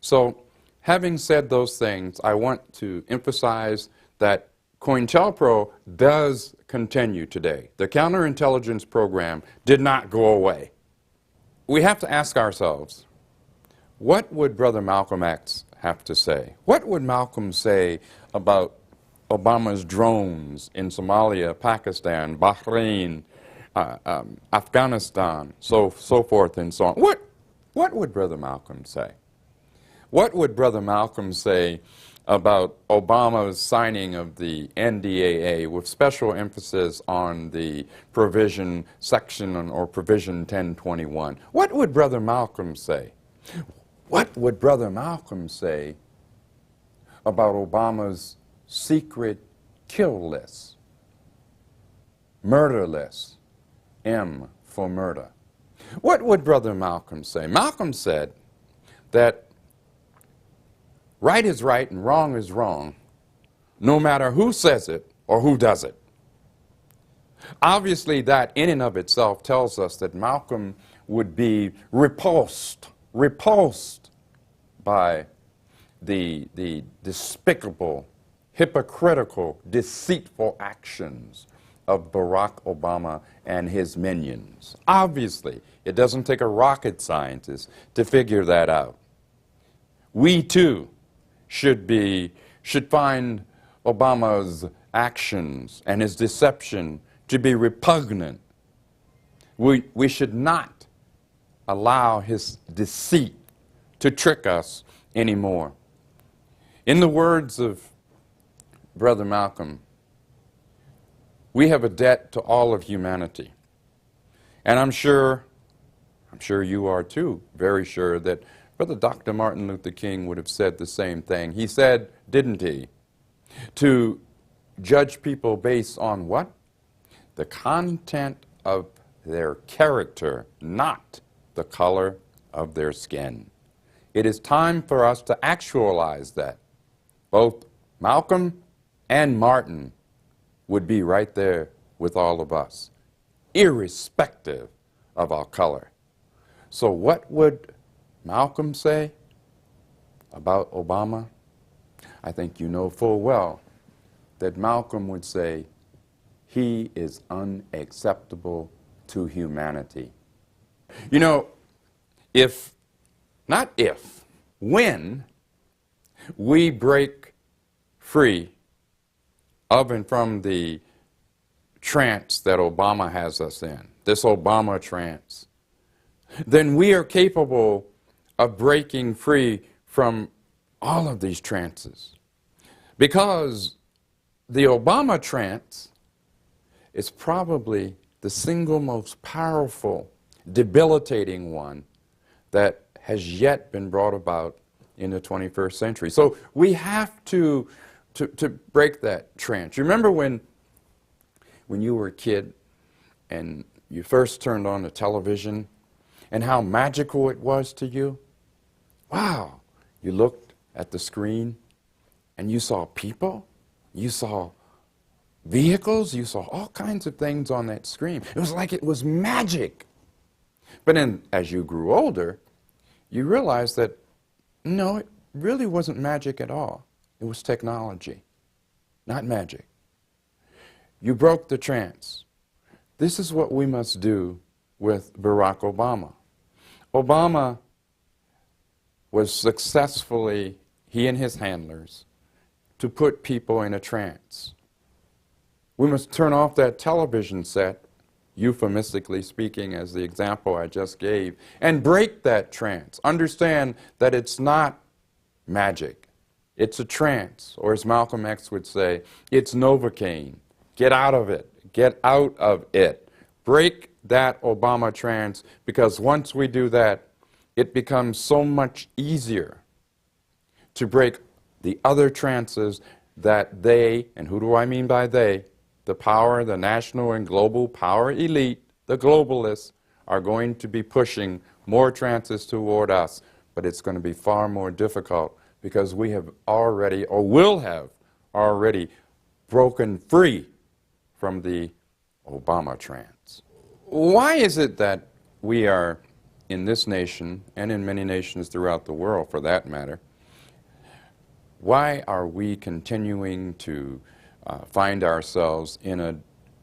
So, having said those things, I want to emphasize that COINTELPRO does continue today. The counterintelligence program did not go away. We have to ask ourselves, what would Brother Malcolm X have to say? What would Malcolm say about Obama's drones in Somalia, Pakistan, Bahrain, Afghanistan, so forth and so on? What would Brother Malcolm say? What would Brother Malcolm say about Obama's signing of the NDAA with special emphasis on the provision section or provision 1021? What would Brother Malcolm say? What would Brother Malcolm say about Obama's secret kill list, murder list, M for murder? What would Brother Malcolm say? Malcolm said that right is right and wrong is wrong, no matter who says it or who does it. Obviously, that in and of itself tells us that Malcolm would be repulsed by the despicable, hypocritical, deceitful actions of Barack Obama and his minions. Obviously, it doesn't take a rocket scientist to figure that out. We too should find Obama's actions and his deception to be repugnant. We should not allow his deceit to trick us anymore. In the words of Brother Malcolm, we have a debt to all of humanity. And I'm sure you are too, very sure that Brother Dr. Martin Luther King would have said the same thing. He said, didn't he, to judge people based on what? The content of their character, not the color of their skin. It is time for us to actualize that. Both Malcolm and Martin would be right there with all of us, irrespective of our color. So what would Malcolm say about Obama? I think you know full well that Malcolm would say, he is unacceptable to humanity. You know, when we break free of and from the trance that Obama has us in, this Obama trance, then we are capable of breaking free from all of these trances. Because the Obama trance is probably the single most powerful, debilitating one that has yet been brought about in the 21st century. So we have to break that trance. You remember when you were a kid and you first turned on the television and how magical it was to you? Wow, you looked at the screen and you saw people, you saw vehicles, you saw all kinds of things on that screen. It was like it was magic. But then as you grew older, you realized that no, it really wasn't magic at all. It was technology, not magic. You broke the trance. This is what we must do with Barack Obama. Obama was successfully, he and his handlers, to put people in a trance. We must turn off that television set, euphemistically speaking as the example I just gave, and break that trance. Understand that it's not magic. It's a trance, or as Malcolm X would say, it's Novocaine. Get out of it. Get out of it. Break that Obama trance, because once we do that, it becomes so much easier to break the other trances that they, and who do I mean by they? The power, the national and global power elite, the globalists, are going to be pushing more trances toward us. But it's going to be far more difficult because we have already, or will have already, broken free from the Obama trance. Why is it that we are in this nation, and in many nations throughout the world for that matter, why are we continuing to find ourselves in a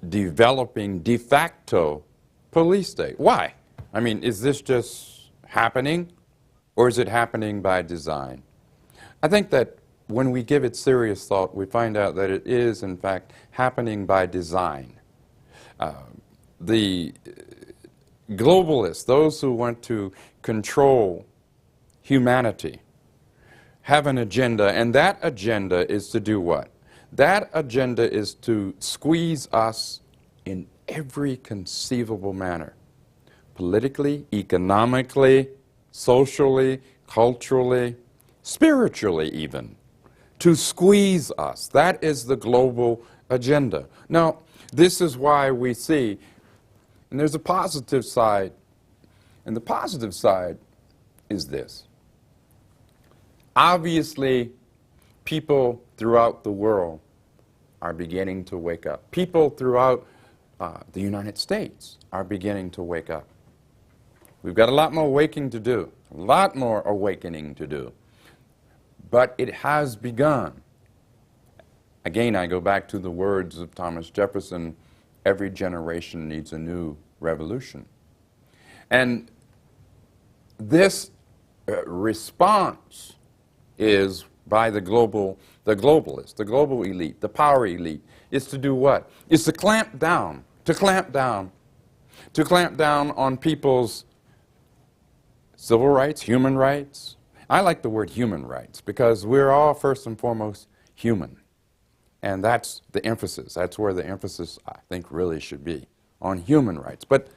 developing de facto police state? Why? I mean, is this just happening, or is it happening by design? I think that when we give it serious thought, we find out that it is, in fact, happening by design. The globalists, those who want to control humanity, have an agenda, and that agenda is to do what? That agenda is to squeeze us in every conceivable manner, politically, economically, socially, culturally, spiritually even, to squeeze us. That is the global agenda. Now, this is why we see, and there's a positive side, and the positive side is this. Obviously, people throughout the world are beginning to wake up. People throughout the United States are beginning to wake up. We've got a lot more waking to do, a lot more awakening to do. But it has begun. Again, I go back to the words of Thomas Jefferson, every generation needs a new revolution. And this response is by the globalists, the global elite, the power elite, is to do what? Is to clamp down on people's civil rights, human rights. I like the word human rights because we're all first and foremost human. And that's the emphasis. That's where the emphasis, I think, really should be, on human rights. But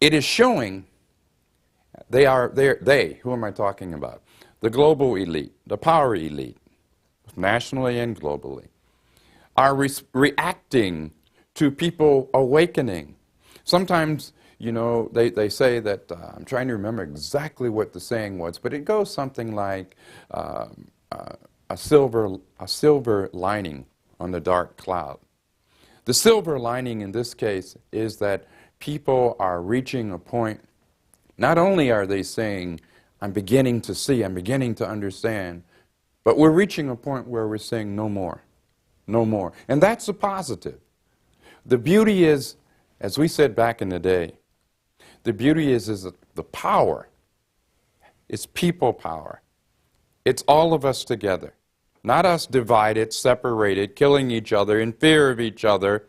it is showing they, who am I talking about? The global elite, the power elite, nationally and globally, are reacting to people awakening. Sometimes, you know, they say that, I'm trying to remember exactly what the saying was, but it goes something like, a silver lining on the dark cloud. The silver lining in this case is that people are reaching a point, not only are they saying, I'm beginning to see, I'm beginning to understand, but we're reaching a point where we're saying no more, no more. And that's a positive. The beauty is, as we said back in the day, the beauty is the power. It's people power. It's all of us together. Not us divided, separated, killing each other, in fear of each other.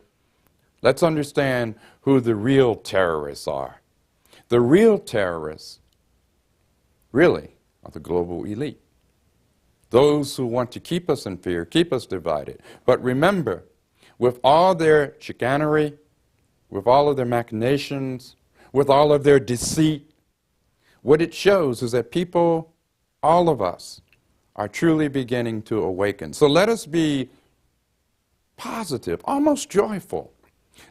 Let's understand who the real terrorists are. The real terrorists, really, are the global elite. Those who want to keep us in fear, keep us divided. But remember, with all their chicanery, with all of their machinations, with all of their deceit, what it shows is that people, all of us, are truly beginning to awaken. So let us be positive, almost joyful.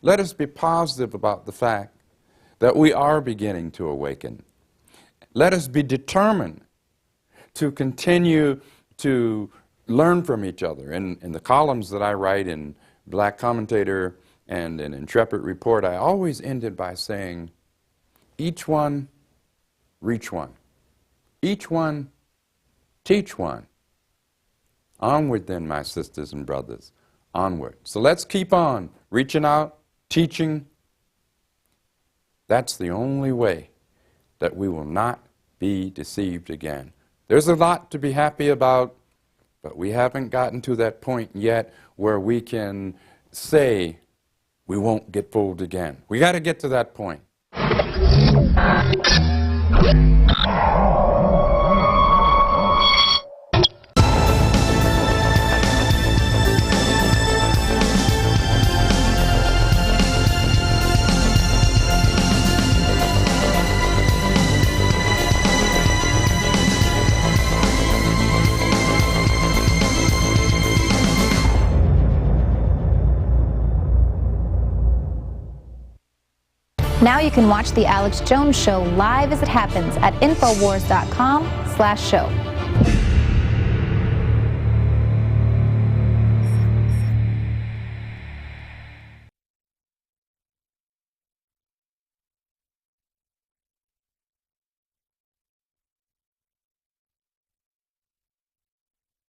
Let us be positive about the fact that we are beginning to awaken. Let us be determined to continue to learn from each other. In the columns that I write in Black Commentator and in Intrepid Report, I always ended by saying, each one, reach one. Each one, teach one. Onward then, my sisters and brothers, onward. So let's keep on reaching out, teaching. That's the only way that we will not be deceived again. There's a lot to be happy about, but we haven't gotten to that point yet where we can say we won't get fooled again. We got to get to that point. Now you can watch The Alex Jones Show live as it happens at Infowars.com/show.